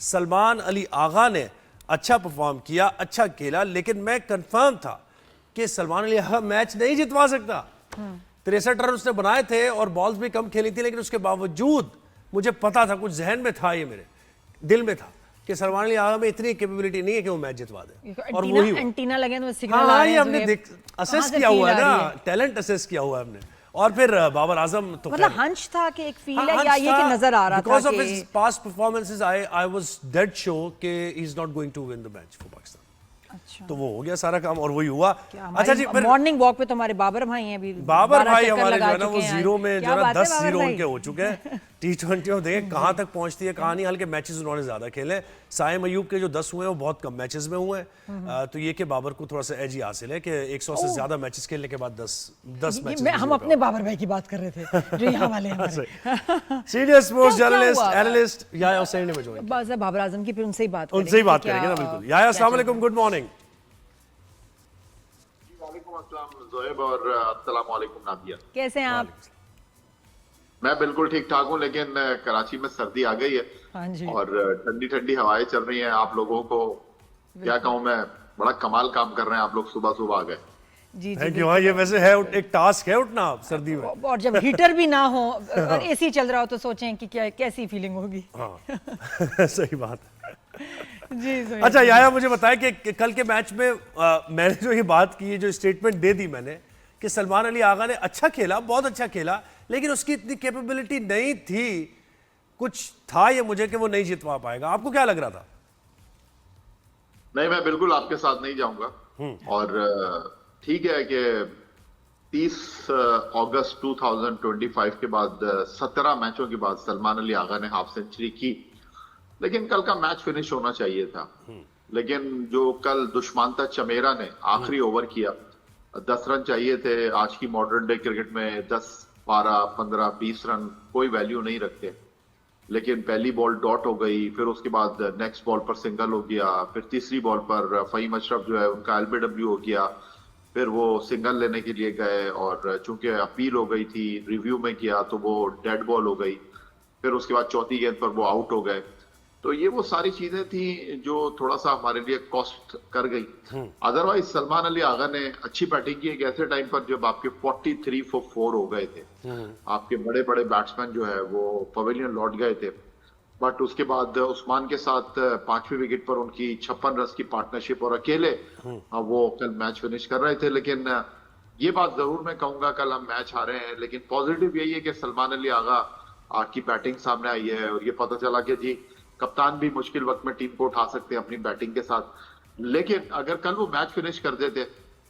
سلمان علی آغا نے اچھا پرفارم کیا, اچھا کھیلا, لیکن میں کنفرم تھا کہ سلمان علی آغا میچ نہیں جتوا سکتا. 63 رن اس نے بنائے تھے اور بالز بھی کم کھیلی تھی, لیکن اس کے باوجود مجھے پتا تھا, کچھ ذہن میں تھا, یہ میرے دل میں تھا کہ سلمان علی آغا میں اتنی کیپیبلٹی نہیں ہے کہ وہ میچ جتوا دے, اور وہی ہوا. اینٹینا لگے تو سگنل ہاں آ رہے یہ ہیں, ہم نے اسیس کیا ہوا ہے نا, ٹیلنٹ اسیس کیا ہوا ہے ہم نے. اور پھر بابر اعظم تو مطلب ہنچ تھا کہ ایک فیل ہے, یا یہ کہ نظر آ رہا تھا because of کہ his past performances I was dead sure کہ he is not going to win the match for Pakistan. تو وہ ہو گیا سارا کام اور وہی ہوا. اچھا جی, پھر مارننگ واک پہ تو ہمارے بابر بھائی ہیں, ابھی بابر بھائی ہمارے جو ہے نا وہ زیرو میں جو ہے نا 10 زیرو ان کے ہو چکے ہیں. T20 میں دیکھیں کہاں تک پہنچتی ہے کہانی, حالانکہ میچز انہوں نے زیادہ کھیلے. سائم ایوب کے جو 10 ہوئے ہیں وہ بہت کم میچز میں ہوئے ہیں, تو یہ کہ بابر کو تھوڑا سا ایج ہی حاصل ہے کہ 100 سے زیادہ میچز کھیلنے کے بعد 10 میچز. ہم اپنے بابر بھائی کی بات کر رہے تھے جو یہاں والے ہیں. سینئر سپورٹس جرنلسٹ اینالسٹ یحییٰ حسین نے مجھے بابر اعظم کی, پھر ان سے ہی بات کریں ان سے ہی بات کریں گے نا. بالکل. یحییٰ السلام علیکم, گڈ مارننگ. وعلیکم السلام زہیب, اور السلام علیکم نادیہ. کیسے ہیں آپ؟ میں بالکل ٹھیک ٹھاک ہوں, لیکن کراچی میں سردی آ گئی ہے اور ٹھنڈی ٹھنڈی ہوائیں چل رہی ہیں. آپ لوگوں کو کیا کہوں میں, بڑا کمال کام کر رہے ہیں آپ لوگ, صبح صبح آ گئے. جی تھینک یو. ہاں یہ ویسے ہے ایک ٹاسک ہے اٹھنا سردی میں, اور جب ہیٹر بھی نہ ہو اور اے سی چل رہا ہو تو سوچیں کہ کیا کیسی فیلنگ ہوگی. ہاں صحیح بات ہے. جی اچھا یحییٰ مجھے بتائیں کہ کل کے میچ میں میں نے جو یہ بات کی, جو اسٹیٹمنٹ دے دی میں نے کہ سلمان علی آغا نے اچھا کھیلا, بہت اچھا کھیلا, لیکن اس کی اتنی کیپیبلٹی نہیں تھی, کچھ تھا یہ مجھے کہ وہ نہیں جتوا پائے گا. آپ کو کیا لگ رہا تھا؟ نہیں, میں بالکل آپ کے ساتھ نہیں جاؤں گا. اور ٹھیک ہے کہ 30 اگست 2025 کے بعد 17 میچوں کے بعد سلمان علی آغا نے ہاف سینچری کی, لیکن کل کا میچ فنش ہونا چاہیے تھا. لیکن جو کل دشمانتا چمیرا نے آخری اوور کیا, 10 رن چاہیے تھے. آج کی ماڈرن ڈے کرکٹ میں 10, 12, 15, 20 رن کوئی ویلیو نہیں رکھتے, لیکن پہلی بال ڈاٹ ہو گئی, پھر اس کے بعد نیکسٹ بال پر سنگل ہو گیا, پھر تیسری بال پر فہیم اشرف جو ہے ان کا LBW ہو گیا, پھر وہ سنگل لینے کے لیے گئے, اور چونکہ اپیل ہو گئی تھی, ریویو میں کیا تو وہ ڈیڈ بال ہو گئی, پھر اس کے بعد چوتھی گیند پر وہ آؤٹ ہو گئے. تو یہ وہ ساری چیزیں تھیں جو تھوڑا سا ہمارے لیے کاسٹ کر گئی. ادروائز سلمان علی آغا نے اچھی بیٹنگ کی ایک ایسے ٹائم پر جب آپ کے 43 for 4 ہو گئے تھے, آپ کے بڑے بڑے بیٹسمین جو ہے وہ پویلین لوٹ گئے تھے. بٹ اس کے بعد عثمان کے ساتھ 5ویں وکٹ پر ان کی 56 رنز کی پارٹنرشپ, اور اکیلے وہ کل میچ فنش کر رہے تھے. لیکن یہ بات ضرور میں کہوں گا, کل ہم میچ ہارے ہیں, لیکن پازیٹیو یہی ہے کہ سلمان علی آغا کی بیٹنگ سامنے آئی ہے, اور یہ پتہ چلا کہ جی کپتان بھی مشکل وقت میں ٹیم کو اٹھا سکتے ہیں اپنی بیٹنگ کے ساتھ. لیکن اگر کل وہ میچ فنش کر دیتے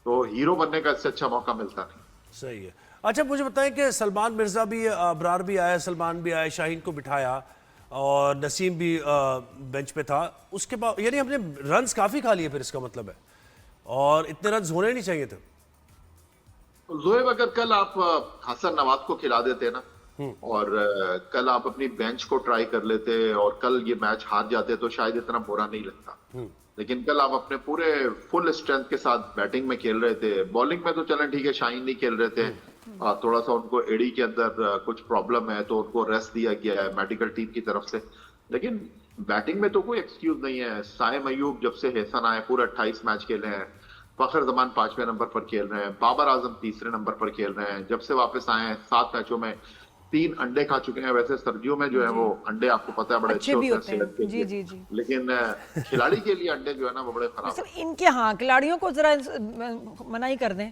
تو ہیرو بننے کا اس سے اچھا موقع ملتا نہیں. صحیح ہے. اچھا مجھے بتائیں کہ سلمان مرزا بھی, ابرار بھی آئے, سلمان بھی آئے, شاہین کو بٹھایا, اور نسیم بھی بینچ پہ تھا. اس کے بعد یعنی ہم نے رنز کافی کھا لیے, پھر اس کا مطلب ہے, اور اتنے رنز ہونے نہیں چاہیے تھے. زہیب اگر کل آپ حسن نواز کو کھلا دیتے نا, اور کل آپ اپنی بینچ کو ٹرائی کر لیتے, اور کل یہ میچ ہار جاتے تو شاید اتنا برا نہیں لگتا. لیکن کل آپ اپنے پورے فل اسٹرینتھ کے ساتھ بیٹنگ میں کھیل رہے تھے. بالنگ میں تو چلیں ٹھیک ہے, شاہین نہیں کھیل رہے تھے, تھوڑا سا ان کو ایڈی کے اندر کچھ پرابلم ہے تو ان کو ریسٹ دیا گیا ہے میڈیکل ٹیم کی طرف سے. لیکن بیٹنگ میں تو کوئی ایکسکیوز نہیں ہے. سائم ایوب جب سے ہیسن آئے پورے 28 میچ کھیلے ہیں, فخر زمان 5ویں نمبر پر کھیل رہے ہیں, بابر اعظم 3رے نمبر پر کھیل رہے ہیں. جب سے واپس آئے ہیں 7 میچوں میں 3 انڈے کھا چکے ہیں. ویسے سردیوں میں جو ہے وہ انڈے آپ کو پتہ ہے بڑے اچھے ہوتے ہیں, جی, لیکن کھلاڑی کے لیے انڈے جو ہے نا وہ بڑے خراب ہیں. ان کے ہاں کھلاڑیوں کو ذرا منع ہی کر دیں,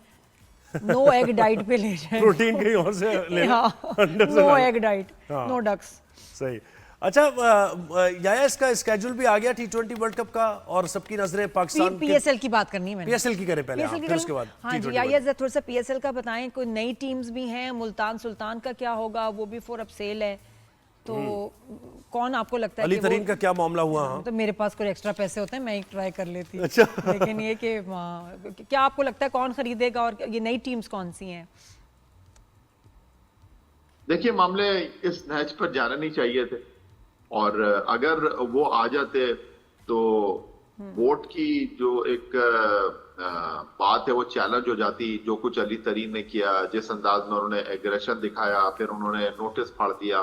نو ایگ ڈائٹ پہ لے جائیں, پروٹین کہیں اور سے لے لیں, نو ایگ ڈائٹ, نو ڈکس. صحیح. اچھا یحییٰ اس کا اسکیجول بھی آ گیا T20 ورلڈ کپ کا, اور سب کی نظریں پاکستان پی ایس ایل کی بات کرنی ہے. پی ایس ایل کی کریں پہلے, پھر اس کے بعد. ہاں جی یحییٰ تھوڑا سا پی ایس ایل کا بتائیں. کوئی نئی ٹیمز بھی ہیں, ملتان سلطان کا کیا ہوگا, وہ بھی فور اب سیل ہے, تو کون آپ کو لگتا ہے علی ترین کا کیا معاملہ ہوا؟ تو میرے پاس کوئی ایکسٹرا پیسے ہوتے ہیں, میں ایک ٹرائی کر لیتی. اچھا لیکن یہ کہ کیا آپ کو لگتا ہے کون خریدے گا, اور یہ نئی ٹیمز کون سی ہیں؟ دیکھیے معاملے اس میچ پر جانا نہیں چاہیے تھے, اور اگر وہ آ جاتے تو ووٹ کی جو ایک بات ہے وہ چیلنج ہو جاتی. جو کچھ علی ترین نے کیا, جس انداز میں انہوں نے ایگریشن دکھایا, پھر انہوں نے نوٹس پھاڑ دیا,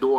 2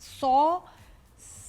100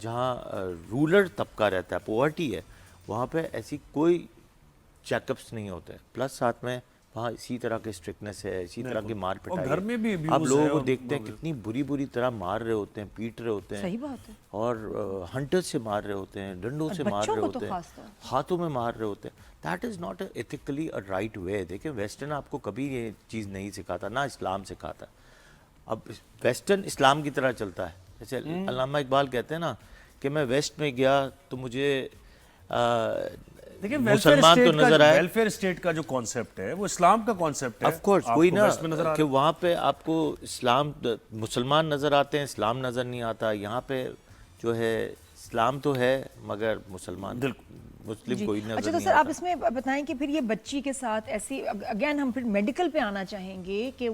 جہاں رولر طبقہ رہتا ہے, پوورٹی ہے, وہاں پہ ایسی کوئی چیک اپس نہیں ہوتے. پلس ساتھ میں وہاں اسی طرح کے اسٹرکٹنس ہے, اسی طرح کی مار پٹائی گھر میں بھی ہے. abuse آپ لوگوں ہے کو اور دیکھتے ہیں کتنی بری طرح مار رہے ہوتے ہیں, پیٹ رہے ہوتے ہیں. صحیح بات ہے. اور ہنٹر سے مار رہے ہوتے ہیں, ڈنڈوں سے مار رہے ہوتے ہیں, ہاتھوں میں مار رہے ہوتے ہیں. That is not ethically a right way. دیکھیں ویسٹرن آپ کو کبھی یہ چیز نہیں سکھاتا, نہ اسلام سکھاتا. اب ویسٹرن اسلام کی طرح چلتا ہے. جیسے علامہ اقبال کہتے ہیں نا کہ میں ویسٹ میں گیا تو مجھے دیکھیں مسلمان تو نظر آئے. ویلفیئر اسٹیٹ کا جو کانسیپٹ ہے وہ اسلام کا کانسیپٹ ہے. آف کورس کوئی نہ کہ وہاں پہ آپ کو اسلام مسلمان نظر آتے ہیں, اسلام نظر نہیں آتا. یہاں پہ جو ہے اسلام تو ہے مگر مسلم کوئی نظر نہیں. اچھا تو سر آپ اس میں بتائیں کہ پھر یہ بچی کے ساتھ ایسی, اگین ہم پھر میڈیکل پہ آنا چاہیں گے کہ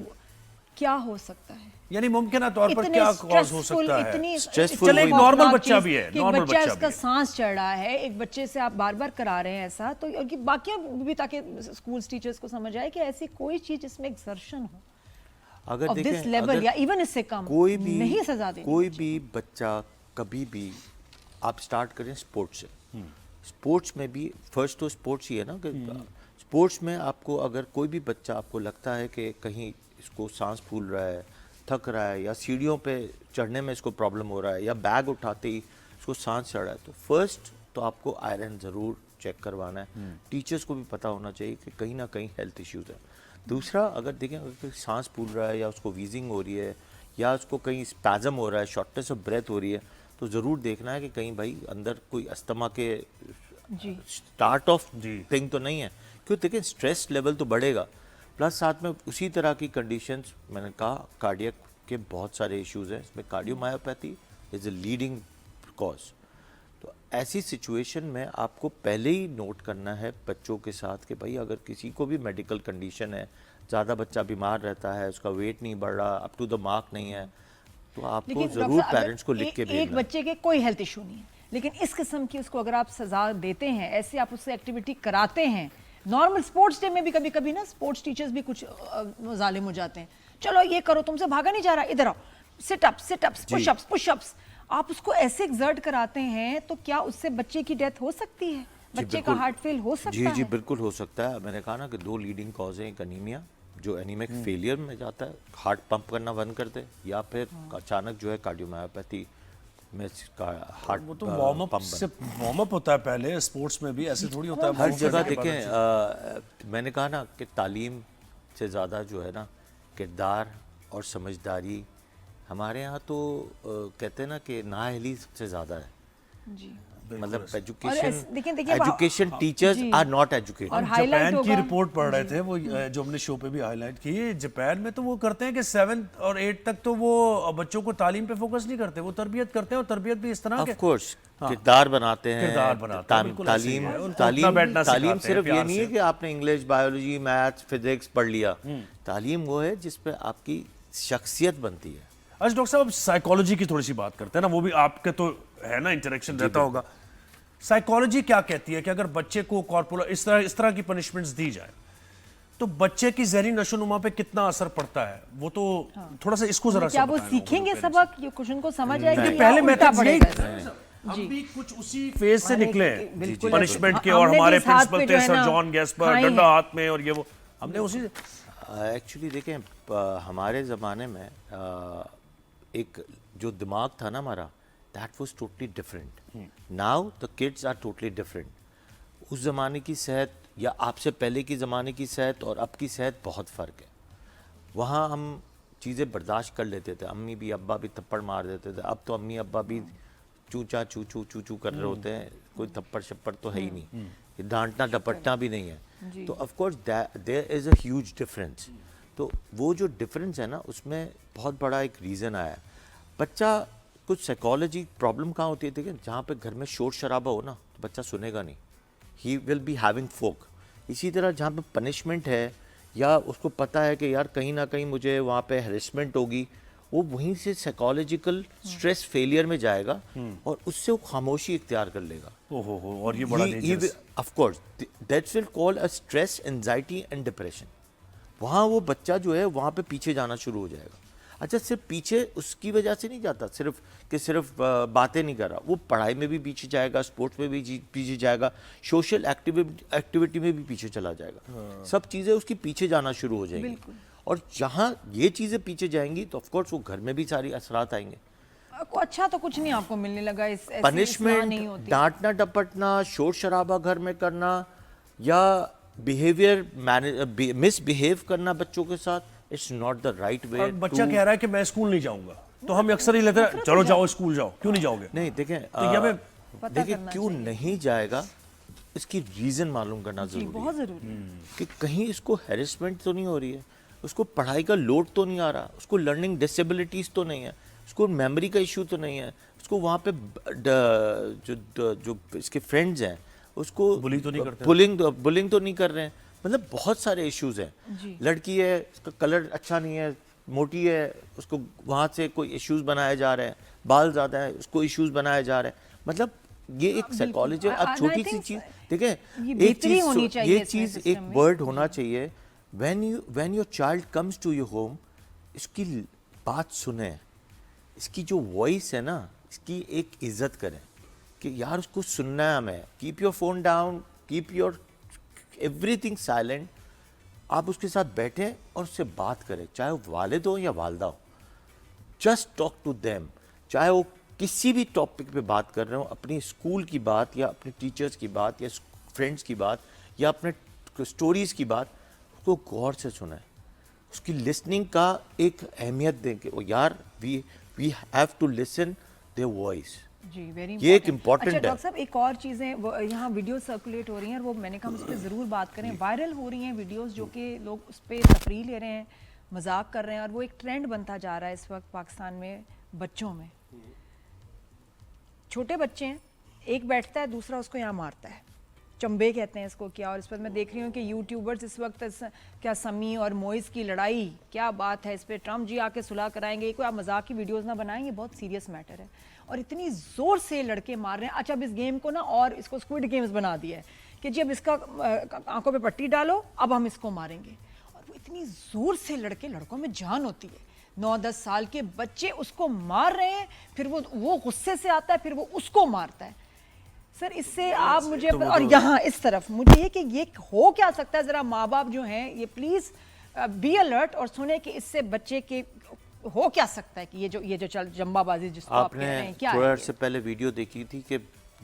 کیا ہو سکتا ہے, یعنی ممکنہ طور پر کیا کاز ہو سکتا ہے. اسٹریسفل ایک نارمل بچہ بھی ہے, نارمل بچہ بچہ اس کا سانس چڑھ رہا ہے, ایک بچے سے آپ بار بار کرا رہے ہیں ایسا, تو باقی بھی تاکہ اسکولز ٹیچرز کو سمجھ آئے کہ ایسی کوئی چیز جس میں ایکسرشن ہو اگر دیکھیں لیول یا ایون اس سے کم نہیں سزا دینی. کوئی بھی بچہ کبھی بھی آپ سٹارٹ کریں سپورٹ سے. سپورٹس میں بھی فرسٹ تو سپورٹس ہی ہے نا, کہ سپورٹس میں آپ کو اگر کوئی بھی بچہ آپ کو لگتا ہے کہ کہیں اس کو سانس پھول رہا ہے, تھک رہا ہے, یا سیڑھیوں پہ چڑھنے میں اس کو پرابلم ہو رہا ہے, یا بیگ اٹھاتے ہی اس کو سانس چڑھ رہا ہے, تو فرسٹ تو آپ کو آئرن ضرور چیک کروانا ہے. ٹیچرز کو بھی پتہ ہونا چاہیے کہ کہیں نہ کہیں ہیلتھ ایشوز ہیں. دوسرا اگر دیکھیں اگر سانس پھول رہا ہے یا اس کو ویزنگ ہو رہی ہے یا اس کو کہیں اسپیزم ہو رہا ہے, شارٹنس آف بریتھ ہو رہی ہے, تو ضرور دیکھنا ہے کہ کہیں بھائی اندر کوئی استما کے سٹارٹ آف تھنگ تو نہیں ہے. کیوں دیکھیں اسٹریس لیول تو بڑھے گا. پلس ساتھ میں اسی طرح کی کنڈیشنز میں نے کہا کارڈیک کے بہت سارے ایشوز ہیں. اس میں کارڈیومایوپیتھی از اے لیڈنگ کاز. تو ایسی سچویشن میں آپ کو پہلے ہی نوٹ کرنا ہے بچوں کے ساتھ کہ بھائی اگر کسی کو بھی میڈیکل کنڈیشن ہے, زیادہ بچہ بیمار رہتا ہے, اس کا ویٹ نہیں بڑھ رہا, اپ ٹو دا مارک نہیں ہے, تو آپ کو ضرور پیرنٹس کو لکھ کے بھیجنا. ایک بچے کے کوئی ہیلتھ ایشو نہیں ہے, لیکن اس قسم کی اس کو اگر آپ سزا دیتے ہیں, ایسے آپ اس سے ایکٹیویٹی کراتے ہیں, نارمل سپورٹس ڈے میں بھی کبھی کبھی نا سپورٹس ٹیچرز بھی کچھ ظالم ہو جاتے ہیں, چلو یہ کرو, تم سے بھاگا نہیں جا رہا, ادھر آؤ, سٹ اپس پش اپس, آپ اس کو ایسے ایگزرٹ کراتے ہیں, تو کیا اس سے بچے کی ڈیتھ ہو سکتی ہے, بچے کا ہارٹ فیل ہو سکتا ہے؟ جی بالکل ہو سکتا ہے. میں نے کہا نا کہ 2 لیڈنگ کاز ہیں, ایک انیمیا جو اینیمک فیلئر میں جاتا ہے, ہارٹ پمپ کرنا بند کر دے, یا پھر اچانک جو ہے کارڈیومایوپیتھی میں ہارٹ وہ تو وارم اپ ہوتا ہے پہلے, اسپورٹس میں بھی ایسے تھوڑی ہوتا ہے. ہر جگہ دیکھیں میں نے کہا نا کہ تعلیم سے زیادہ جو ہے نا کردار اور سمجھداری, ہمارے یہاں تو کہتے ہیں نا کہ نااہلی سب سے زیادہ ہے. مطلب education teachers are not educated. Japan کی رپورٹ پڑھ رہے تھے وہ جو ہم نے شو پہ بھی ہائی لائٹ کی, جاپان میں تو وہ کرتے ہیں کہ 7 اور 8 تک تو وہ بچوں کو تعلیم پہ فوکس نہیں کرتے, وہ تربیت کرتے ہیں, اور تربیت بھی اس طرح آف کورس کردار بناتے ہیں. تعلیم صرف یہ نہیں ہے کہ آپ نے انگلش, بایولوجی, میتھس, فزکس پڑھ لیا. تعلیم وہ ہے جس پہ آپ کی شخصیت بنتی ہے. اچھا ڈاکٹر صاحب, اب سائیکالوجی کی تھوڑی سی بات کرتے ہیں نا, وہ بھی آپ کے تو ہے نا انٹریکشن رہتا ہوگا. سائیکالوجی کیا کہتی ہے کہ اگر بچے کو کارپولر اس طرح کی پنشمنٹس دی جائے تو بچے کی ذہنی نشو نما پہ کتنا اثر پڑتا ہے, وہ تو تھوڑا سا اس کو ذرا کیا وہ سیکھیں گے سبق, یہ کچھ ان کو سمجھ آئے گی, پہلے میتھڈ یہی ہم بھی کچھ اسی فیز سے نکلے ہیں پنشمنٹ کے, اور ہمارے پرنسپل تھے سر جان گیسپر, ڈنڈا ہاتھ میں, اور یہ وہ ہم نے اسی. ایکچولی دیکھیں ہمارے زمانے میں ایک جو دماغ تھا نا ہمارا, that was totally different. Now the kids are totally different. اس زمانے کی صحت یا آپ سے پہلے کی زمانے کی صحت اور اب کی صحت بہت فرق ہے. وہاں ہم چیزیں برداشت کر لیتے تھے, امی بھی ابا بھی تھپڑ مار دیتے تھے, اب تو امی ابا بھی چوچا چو کر رہے ہوتے ہیں, کوئی تھپڑ شپڑ تو ہے ہی نہیں, ڈانٹنا ڈپٹنا بھی نہیں ہے. تو of course there is a huge difference. تو وہ جو ڈفرینس ہے نا اس میں بہت بڑا ایک ریزن آیا. بچہ کچھ سائیکالوجی پرابلم کہاں ہوتی ہے, دیکھیں جہاں پہ گھر میں شور شرابہ ہو نا تو بچہ سنے گا نہیں, ہی ول بی ہیونگ فوک. اسی طرح جہاں پہ پنشمنٹ ہے یا اس کو پتہ ہے کہ یار کہیں نہ کہیں مجھے وہاں پہ ہریسمنٹ ہوگی, وہ وہیں سے سائیکالوجیکل اسٹریس فیلئر میں جائے گا اور اس سے وہ خاموشی اختیار کر لے گا. اور یہ بڑا dangerous, of course that's will call a stress, anxiety and depression. وہاں وہ بچہ جو ہے وہاں پہ پیچھے جانا شروع ہو جائے گا. اچھا صرف پیچھے اس کی وجہ سے نہیں جاتا صرف کہ صرف باتیں نہیں کر رہا, وہ پڑھائی میں بھی پیچھے جائے گا, اسپورٹس میں بھی پیچھے جائے گا, سوشل ایکٹیویٹی میں بھی پیچھے چلا جائے گا, سب چیزیں اس کی پیچھے جانا شروع ہو جائیں گی. اور جہاں یہ چیزیں پیچھے جائیں گی تو آف کورس وہ گھر میں بھی ساری اثرات آئیں گے. اچھا تو کچھ نہیں آپ کو ملنے لگا, پنشمنٹ, ڈانٹنا ڈپٹنا, شور شرابہ گھر میں کرنا یا بیہیویئر مس بیہیو کرنا بچوں کے ساتھ, it's not the right way. بچہ کہہ رہا ہے کہ میں اسکول نہیں جاؤں گا, تو ہم اکثر ہی لیتے ہیں چلو جاؤ اسکول جاؤ, کیوں نہیں جاؤ گے؟ نہیں دیکھیں کیوں نہیں جائے گا, اس کی ریزن معلوم کرنا بہت ضروری ہے کہ کہیں اس کو ہیرسمنٹ تو نہیں ہو رہی ہے, اس کو پڑھائی کا لوڈ تو نہیں آ رہا, اس کو لرننگ ڈسیبلٹیز تو نہیں ہے, اس کو میموری کا ایشو تو نہیں ہے, اس کو وہاں پہ جو اس کے فرینڈز ہیں اس کو بلنگ تو نہیں کر رہے ہیں. مطلب بہت سارے ایشوز ہیں. لڑکی ہے, اس کا کلر اچھا نہیں ہے, موٹی ہے, اس کو وہاں سے کوئی ایشوز بنائے جا رہے ہیں, بال زیادہ ہے, اس کو ایشوز بنائے جا رہے ہیں. مطلب یہ ایک سائیکالوجی ہے. اب چھوٹی سی چیز دیکھیں, یہ چیز ایک ورڈ ہونا چاہیے, when your child comes to your home, اس کی بات سنیں, اس کی جو وائس ہے نا اس کی ایک عزت کریں کہ یار اس کو سننا ہے ہمیں. Keep your phone down, keep your every thing silent. آپ اس کے ساتھ بیٹھیں اور اس سے بات کریں, چاہے وہ والد ہو یا والدہ ہو. جسٹ ٹاک ٹو دیم, چاہے وہ کسی بھی ٹاپک پہ بات کر رہے ہوں, اپنی اسکول کی بات یا اپنے ٹیچرز کی بات یا فرینڈس کی بات یا اپنے اسٹوریز کی بات, اس کو غور سے سنیں, اس کی لسننگ کا ایک اہمیت دیں کہ وہ یار we have to listen their voice. جی ویری یہ ایک امپورٹنٹ ہے. ڈاکٹر صاحب ایک اور چیزیں یہاں ویڈیو سرکولیٹ ہو رہی ہیں اور وہ میں نے کہا اس پہ ضرور بات کریں. وائرل ہو رہی ہیں ویڈیوز جو کہ لوگ اس پہ تفریح لے رہے ہیں, مذاق کر رہے ہیں, اور وہ ایک ٹرینڈ بنتا جا رہا ہے اس وقت پاکستان میں بچوں میں. چھوٹے بچے ہیں, ایک بیٹھتا ہے دوسرا اس کو یہاں مارتا ہے, چمبے کہتے ہیں اس کو کیا. اور اس پر میں دیکھ رہی ہوں کہ یوٹیوبرز اس وقت کیا سمی اور موئز کی لڑائی, کیا بات ہے اس پہ, ٹرمپ جی آ کے صلح کرائیں گے. کوئی آپ مذاق کی ویڈیوز نہ بنائیں, یہ بہت سیریس میٹر ہے. اور اتنی زور سے لڑکے مار رہے ہیں. اچھا اب اس گیم کو نا اور اس کو اسکوڈ گیمز بنا دیا ہے کہ جی اب اس کا آنکھوں پہ پٹی ڈالو, اب ہم اس کو ماریں گے. اور وہ اتنی زور سے لڑکوں میں جان ہوتی ہے, 9-10 سال کے بچے اس کو مار رہے ہیں, پھر وہ غصے سے آتا ہے, پھر وہ اس کو مارتا ہے. سر اس سے آپ مجھے, اور یہاں اس طرف مجھے یہ کہ یہ ہو کیا سکتا ہے, ذرا ماں باپ جو ہیں یہ پلیز بی الرٹ اور سنیں کہ اس سے بچے کے ہو کیا سکتا ہے کہ یہ جو جمبا بازی جس کو آپ کہہ رہے ہیں کیا ہے. تھوڑا عرصے سے پہلے ویڈیو دیکھی تھی کہ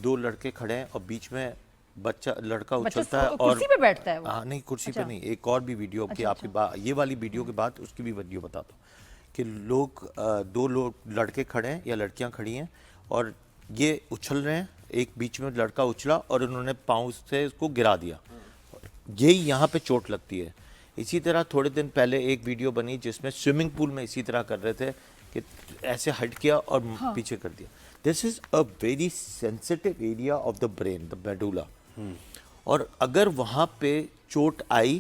2 لڑکے کھڑے ہیں اور بیچ میں لڑکا اچھلتا ہے اور کرسی پہ بیٹھتا ہے. ہاں نہیں کرسی پہ نہیں, ایک اور بھی ویڈیو کہ آپ کی یہ والی ویڈیو کے بعد اس کی بھی ویڈیو بتاتا ہوں کہ لوگ 2 لڑکے کھڑے ہیں یا لڑکیاں کھڑی ہیں اور یہ اچھل رہے ہیں, ایک بیچ میں لڑکا اچھلا اور انہوں نے پاؤں سے اس کو گرا دیا, یہی یہاں پہ چوٹ لگتی ہے. اسی طرح تھوڑے دن پہلے ایک ویڈیو بنی جس میں سوئمنگ پول میں اسی طرح کر رہے تھے کہ ایسے ہٹ کیا اور پیچھے کر دیا. This is a very sensitive area of the brain, the medulla, اور اگر وہاں پہ چوٹ آئی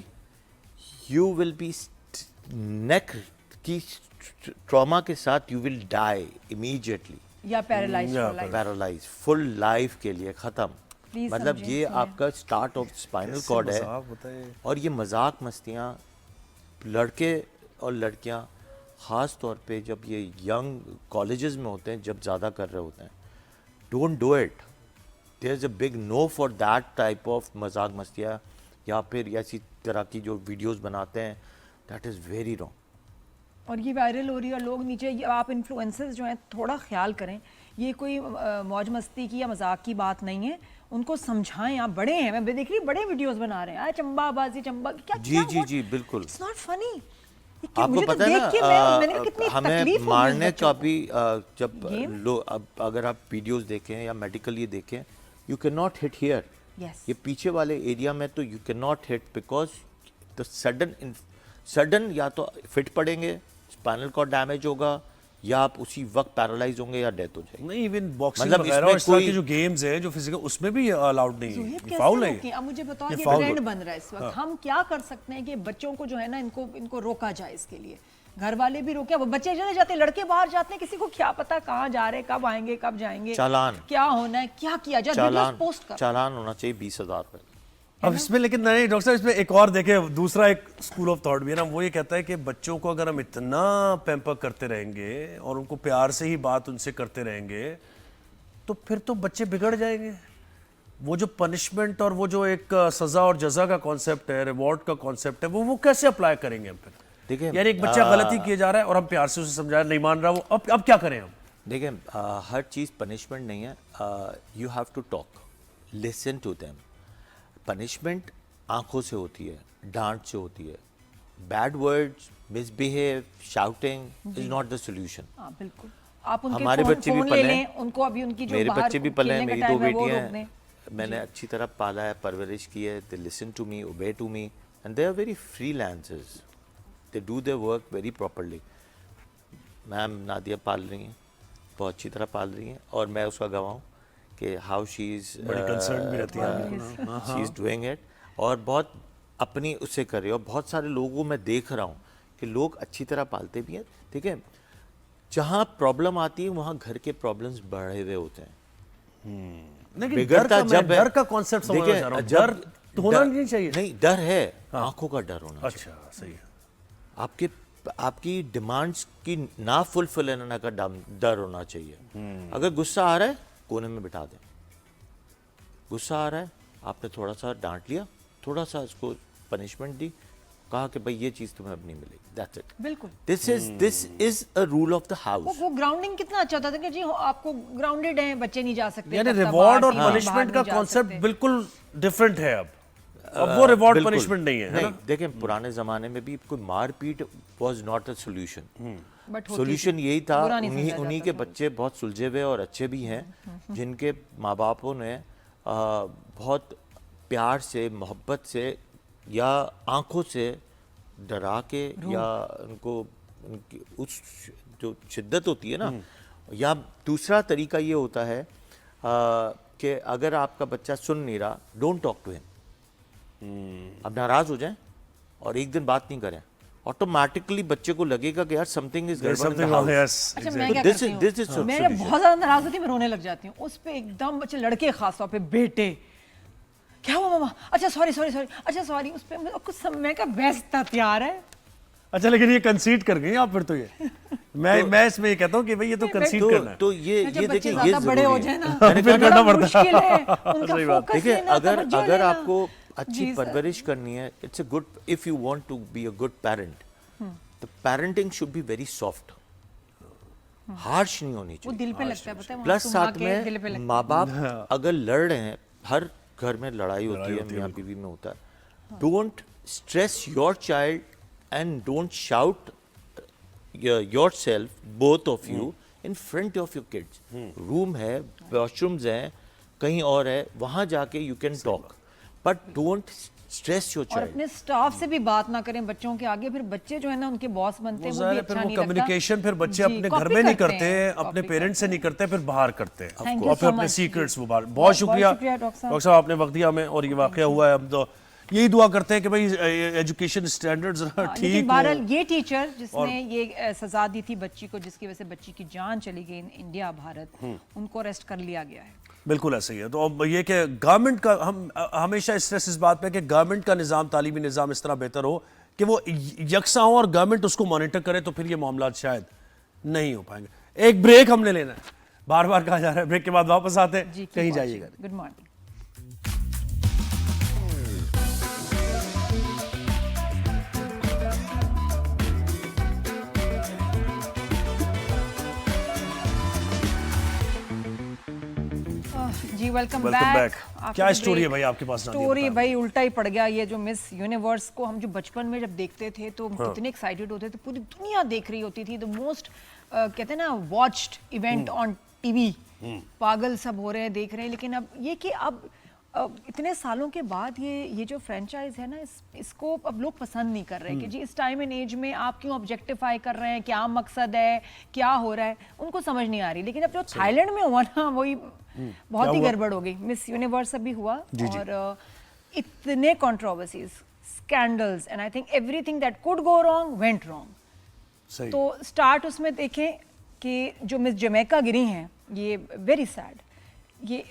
یو ول بی نیک کی ٹراما کے ساتھ یو ول ڈائی امیجیٹلی یا پیرالائز فل لائف کے لیے ختم. مطلب یہ آپ کا سٹارٹ آف اسپائنل کارڈ ہے. اور یہ مذاق مستیاں لڑکے اور لڑکیاں خاص طور پہ جب یہ ینگ کالجز میں ہوتے ہیں, جب زیادہ کر رہے ہوتے ہیں, don't do it. There is a big no for that type of مذاق مستیاں یا پھر ایسی طرح کی جو ویڈیوز بناتے ہیں, دیٹ از ویری رانگ. اور یہ وائرل ہو رہی ہے اور لوگ نیچے, آپ انفلوئنسرز جو ہیں تھوڑا خیال کریں, یہ کوئی موج مستی کی یا مذاق کی بات نہیں ہے, ان کو سمجھائیں. آپ بڑے ہیں, میں دیکھ رہی ہوں بڑے ویڈیوز بنا رہے ہیں, چمبا بازی چمبا کیا. جی بالکل. اٹس ناٹ فنی. آپ کو پتہ ہے نا ہمیں مارنے کا بھی جب اب اگر آپ ویڈیوز دیکھیں یا میڈیکل یہ دیکھیں, you can not hit here. یہ پیچھے والے ایریا میں تو you can not hit because the sudden یا تو فٹ پڑیں گے, اسپائنل کارڈ ڈیمیج ہوگا, یا آپ اسی وقت پیرالائز ہوں گے یا ڈیتھ ہو جائے گی. نہیں ایون باکسنگ وغیرہ اور اس طرح کی جو گیمز ہیں جو فزیکل, اس میں بھی الاؤڈ نہیں ہے, فاؤل ہے. اب مجھے بتاؤ, یہ ٹرینڈ بن رہا ہے اس وقت, ہم کیا کر سکتے ہیں کہ بچوں کو جو ہے نا ان کو روکا جائے. اس کے لیے گھر والے بھی روکے, وہ بچے چلے جاتے ہیں, لڑکے باہر جاتے ہیں, کسی کو کیا پتا کہاں جا رہے, کب آئیں گے, کب جائیں گے, چالان کیا ہونا ہے, کیا کیا جائے, ویڈیوز پوسٹ کر. چالان ہونا چاہیے 20,000 روپے. اب اس میں لیکن نہیں ڈاکٹر صاحب اس میں ایک اور دیکھیں دوسرا ایک اسکول آف تھاٹ بھی ہے نا, وہ یہ کہتا ہے کہ بچوں کو اگر ہم اتنا پیمپر کرتے رہیں گے اور ان کو پیار سے ہی بات ان سے کرتے رہیں گے تو پھر تو بچے بگڑ جائیں گے. وہ جو پنشمنٹ اور وہ جو ایک سزا اور جزا کا کانسیپٹ ہے, ریوارڈ کا کانسیپٹ ہے, وہ کیسے اپلائی کریں گے ہم پھر؟ دیکھیں یعنی ایک بچہ غلطی کیے جا رہا ہے اور ہم پیار سے اسے سمجھا نہیں مان رہا, وہ اب کیا کریں ہم؟ دیکھیں ہر چیز پنشمنٹ نہیں ہے. You have to talk, listen to them. Punishment آنکھوں سے ہوتی ہے, ڈانٹ سے ہوتی ہے. Bad words, misbehave, shouting is not the solution. ہاں بالکل. آپ ان کے ہمارے بچے بھی پلے ہیں, ان کو ابھی ان کی جو میرے باہر بچے بھی پلے ہیں, میری 2 بیٹیاں ہیں, ہیں, میں نے اچھی طرح پالا ہے, پرورش کی ہے. They listen to me, obey to me, and they are very freelancers. They do their work very properly. Ma'am Nadia پال رہی ہیں, بہت اچھی طرح پال رہی ہیں, اور میں اس کا گواہ ہوں کہ how she is doing it, اور بہت اپنی اس سے کر رہی ہے. اور بہت سارے لوگوں میں دیکھ رہا ہوں کہ لوگ اچھی طرح پالتے بھی ہیں. ٹھیک ہے, جہاں پرابلم آتی ہے وہاں گھر کے پرابلمس بڑھے ہوئے ہوتے ہیں. بگڑتا جب ڈر کا کانسیپٹ سمجھنا چاہ رہا ہوں. ڈر ہونا نہیں چاہیے. نہیں, ڈر ہے, آنکھوں کا ڈر ہونا چاہیے. اچھا صحیح ہے. آپ کی ڈیمانڈس کی نا فلفل ہونے کا ڈر ہونا چاہیے. اگر غصہ آ رہا ہے کونے میں بٹھا دیں. غصہ آ رہا ہے, آپ نے تھوڑا سا ڈانٹ لیا, تھوڑا سا اس کو پنشمنٹ دی, کہا کہ بھائی یہ چیز تمہیں اب نہیں ملے گی. That's it. بالکل. This is a rule of the house. وہ گراؤنڈنگ کتنا اچھا ہوتا تھا کہ جی آپ کو گراؤنڈڈ ہیں, بچے نہیں جا سکتے. یعنی ریوارڈ اور پنشمنٹ کا کانسیپٹ بالکل ڈیفرنٹ ہے. اب وہ ریوارڈ پنشمنٹ نہیں ہے. نہیں, دیکھیں پرانے زمانے میں بھی کوئی مار پیٹ was not a solution. Solution یہی تھا, انہی کے بچے بہت سلجھے ہوئے اور اچھے بھی ہیں جن کے ماں باپوں نے بہت پیار سے, محبت سے یا آنکھوں سے ڈرا کے, یا ان کو ان کی اس جو شدت ہوتی ہے نا, یا دوسرا طریقہ یہ ہوتا ہے کہ اگر آپ کا بچہ سن نہیں رہا, ڈونٹ ٹاک ٹو ہم. اب ناراض ہو جائیں اور ایک دن بات نہیں کریں, آٹومیٹکلی بچے کو لگے گا کہ یار سم تھنگ از گڑبڑ ان دی ہاؤس. اچھا میں کیا کرتی ہوں, میں بہت زیادہ ناراض ہوتی ہوں, میں رونے لگ جاتی ہوں. اس پہ ایک دم بچے, لڑکے خاص طور پہ, بیٹے کیا ہوا ماما, اچھا سوری, اچھا سوری, اس پہ کچھ میں کہا بیستا تیار ہے. اچھا لیکن یہ کنسیڈ کر گئی آپ پھر تو. یہ میں اس میں یہ کہتا ہوں کہ بھئی یہ تو کنسیڈ کرنا ہے. تو یہ دیکھیں, یہ زیادہ بڑے ہو جائیں نا پھر کرنا پڑتا ہے. دیکھیں اگر آپ کو اچھی پرورش کرنی ہے, it's a good, if you want to be a good parent, the parenting should be very soft, harsh نہیں ہونی چاہیے. وہ دل پہ لگتا ہے, پتہ ہے, پلس ساتھ میں ماں باپ اگر لڑ رہے ہیں, ہر گھر میں لڑائی ہوتی ہے, میاں بیوی میں ہوتا ہے, don't stress your child and don't shout yourself, both of you, in front of your kids. Room ہے, واش رومز ہیں, کہیں اور ہے, وہاں جا کے you can talk, but don't stress your child. اور اپنے سٹاف سے بھی بات نہ کریں بچوں کے آگے, پھر بچے جو ہے نا ان کے باس بنتے ہیں, وہ بھی اچھا نہیں لگتا. کمیونیکیشن پھر بچے اپنے گھر میں نہیں کرتے, اپنے پیرنٹ سے نہیں کرتے, پھر باہر کرتے ہیں, اور پھر اپنے سیکرٹس وہ باہر. بہت شکریہ ڈاکٹر صاحب, آپ نے وقت دیا ہمیں, اور یہ واقعہ ہوا ہے. اب تو یہی دعا کرتے ہیں کہ بھئی ایجوکیشن سٹینڈرڈز ٹھیک ہو. بہرحال یہ ٹیچر جس نے یہ سزا دی تھی بچی کو, جس کی وجہ سے بچی کی جان چلی گئی انڈیا بھارت, ان کو اریسٹ کر لیا گیا ہے. بالکل ایسا ہی ہے. تو اب یہ کہ گورنمنٹ کا, ہم ہمیشہ اسٹریس اس بات پہ کہ گورنمنٹ کا نظام, تعلیمی نظام اس طرح بہتر ہو کہ وہ یکساں ہو اور گورنمنٹ اس کو مانیٹر کرے, تو پھر یہ معاملات شاید نہیں ہو پائیں گے. ایک بریک ہم نے لینا ہے, بار بار کہا جا رہا ہے, بریک کے بعد واپس آتے ہیں, کہیں جائیے گا. Good morning. جی ویلکم بیک. کیا اسٹوری ہے بھائی آپ کے پاس؟ اسٹوری بھائی الٹا ہی پڑ گیا. یہ جو مس یونیورس کو ہم جو بچپن میں جب دیکھتے تھے تو کتنے ایکسائٹیڈ ہوتے تھے, پوری دنیا دیکھ رہی ہوتی تھی, دا موسٹ کہتے ہیں نا watched event on T V, پاگل سب ہو رہے ہیں, دیکھ رہے ہیں. لیکن اب یہ کہ اب اتنے سالوں کے بعد یہ جو فرینچائز ہے نا, اس کو اب لوگ پسند نہیں کر رہے کہ جی اس ٹائم اینڈ ایج میں آپ کیوں آبجیکٹیفائی کر رہے ہیں, کیا مقصد ہے, کیا ہو رہا ہے, ان کو سمجھ نہیں آ رہی. لیکن اب جو تھائی لینڈ میں ہوا نا, وہی بہت ہی گڑبڑ ہو گئی. مس یونیورس ابھی ہوا, اور اتنے controversies, scandals, and I think every thing that could go wrong went wrong. تو اسٹارٹ اس میں دیکھیں کہ جو مس جمیکا گری ہیں, یہ ویری سیڈ, یہ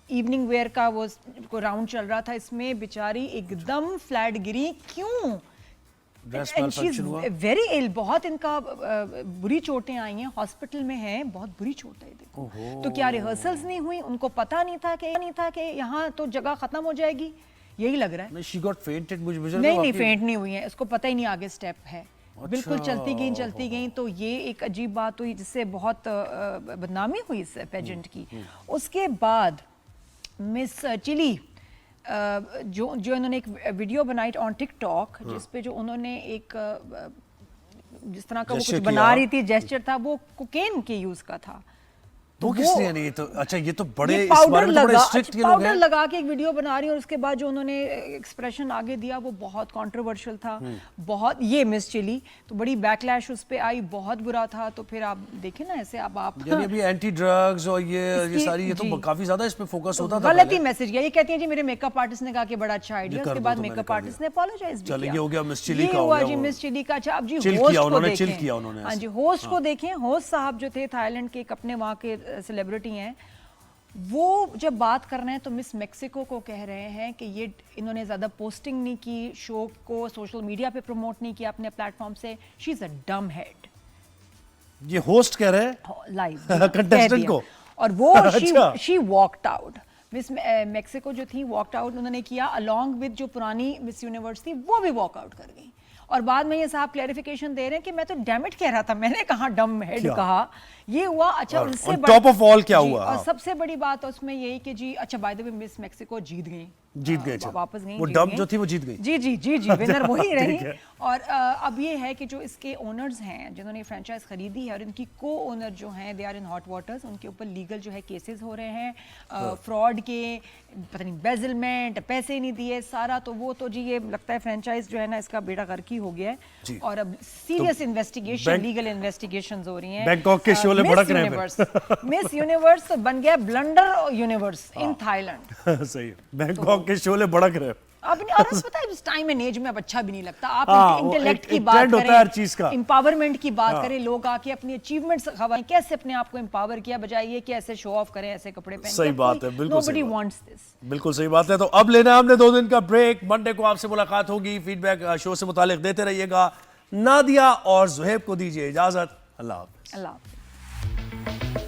ایوننگ ویئر کا وہ کو راؤنڈ چل رہا تھا, اس میں بیچاری ایک دم فلیٹ گری. کیوں؟ ویری ایل, بہت ان کا بری چوٹیں آئی ہیں, ہاسپٹل میں ہیں, بہت بری چوٹ ہے دیکھو. تو کیا ریہرسلز نہیں ہوئی, ان کو پتا نہیں تھا کہ یہاں تو جگہ ختم ہو جائے گی, یہی لگ رہا ہے. نہیں فینٹ نہیں ہوئی ہیں, اس کو پتہ ہی نہیں آگے سٹیپ ہے. بالکل چلتی گئیں تو یہ ایک عجیب بات ہوئی جس سے بہت بدنامی ہوئی اس پیجنٹ کی. اس کے بعد مس چلی جو انہوں نے ایک ویڈیو بنائی آن ٹک ٹاک, جس پہ جو انہوں نے ایک جس طرح کا وہ کچھ بنا رہی تھی, جیسچر تھا, وہ کوکین کے یوز کا تھا. وہ کس نے نہیں, تو اچھا یہ تو بڑے اس بارے میں بڑے اسٹرکٹ یہ لوگ ہیں. پاؤڈر لگا کے ایک ویڈیو بنا رہی ہیں, اور اس کے بعد جو انہوں نے ایکسپریشن آگے دیا وہ بہت کنٹروورشل تھا. بہت یہ مس چلی تو بڑی بیک لیش اس پہ آئی, بہت برا تھا. تو پھر آپ دیکھیں نا ایسے اب آپ یعنی ابھی اینٹی ڈرگز اور یہ ساری, یہ تو کافی زیادہ اس پہ فوکس ہوتا تھا. غلط ہی میسج گیا. یہ کہتی ہیں جی میرے میک اپ آرٹسٹ نے کہا کہ بڑا اچھا آئیڈیا, اس کے بعد میک اپ آرٹسٹ نے اپولوجائز بھی کیا. یہ ہو گیا مس چلی کا, یہ ہوا جی مس چلی کا. اچھا اب جی ہوسٹ کو دیکھیں. ہاں جی ہوسٹ کو دیکھیں. ہوسٹ صاحب جو تھے تھائی لینڈ کے ایک اپنے وہاں کے سیلیبریٹی ہیں, وہ جب بات کر رہے ہیں تو مس میکسیکو کو کہہ رہے ہیں کہ یہ انہوں نے زیادہ پوسٹنگ نہیں کی, شو کو سوشل میڈیا پہ پروموٹ نہیں کیا اپنے پلیٹ فارم سے. شی از اے ڈم ہیڈ. یہ ہوسٹ کہہ رہے ہیں لائیو کنٹیسٹنٹ کو, اور وہ شی واکڈ آؤٹ. مس میکسیکو جو تھی واکڈ آؤٹ انہوں نے کیا, along with جو پرانی مس یونیورس تھی وہ بھی واک آؤٹ کر گئی. اور بعد میں یہ صاحب کلیریفیکیشن دے رہے ہیں کہ میں تو ڈیمٹ کہہ رہا تھا, میں نے کہاں ڈم ہیڈ کہا. یہ ہوا. اچھا ان سے ٹاپ آف آل کیا ہوا, اور سب سے بڑی بات اس میں یہی کہ جی اچھا by the way miss Mexico جیت گئی, واپس گئی, وہ ڈم جو تھی وہ جیت گئی. جی ونر وہی رہی. اور اب یہ ہے کہ جو اس کے اونرز ہیں جنہوں نے فرینچائز خریدی ہے, اور ان کی کو اونر جو ہیں they are in hot waters, ان کے اوپر لیگل جو ہے کیسز ہو رہے ہیں فراڈ کے, پتہ نہیں بیزلمنٹ, پیسے نہیں دیے سارا. تو وہ تو جی یہ لگتا ہے فرینچائز جو ہے نا اس کا بیڑا غرق ہی ہو گیا ہے, اور اب سیریس انویسٹیگیشن, لیگل انویسٹیگیشنز ہو رہی ہیں. بینکاک کے شعلے بھڑک رہے ہیں. مس یونیورس تو بن گیا blunder universe in Thailand. صحیح, بینکاک کے شعلے بھڑک رہے ہیں. اب اور پتہ ہے اس ٹائم اینڈ ایج میں اب اچھا بھی نہیں لگتا. آپ انٹیلیکٹ کی بات کریں, امپاورمنٹ کی بات کریں, لوگ آ کے اپنی اچیومنٹس خبریں کیسے اپنے آپ کو امپاور کیا, بجائے یہ کہ ایسے شو آف کریں ایسے کپڑے پہن. صحیح بات ہے, بالکل nobody wants this. بالکل صحیح بات ہے. تو اب لینا ہے ہم نے 2 دن کا بریک. منڈے کو آپ سے ملاقات ہوگی, فیڈ بیک شو سے متعلق دیتے رہیے گا. نادیہ اور زہیب کو دیجیے اجازت. اللہ حافظ. اللہ حافظ.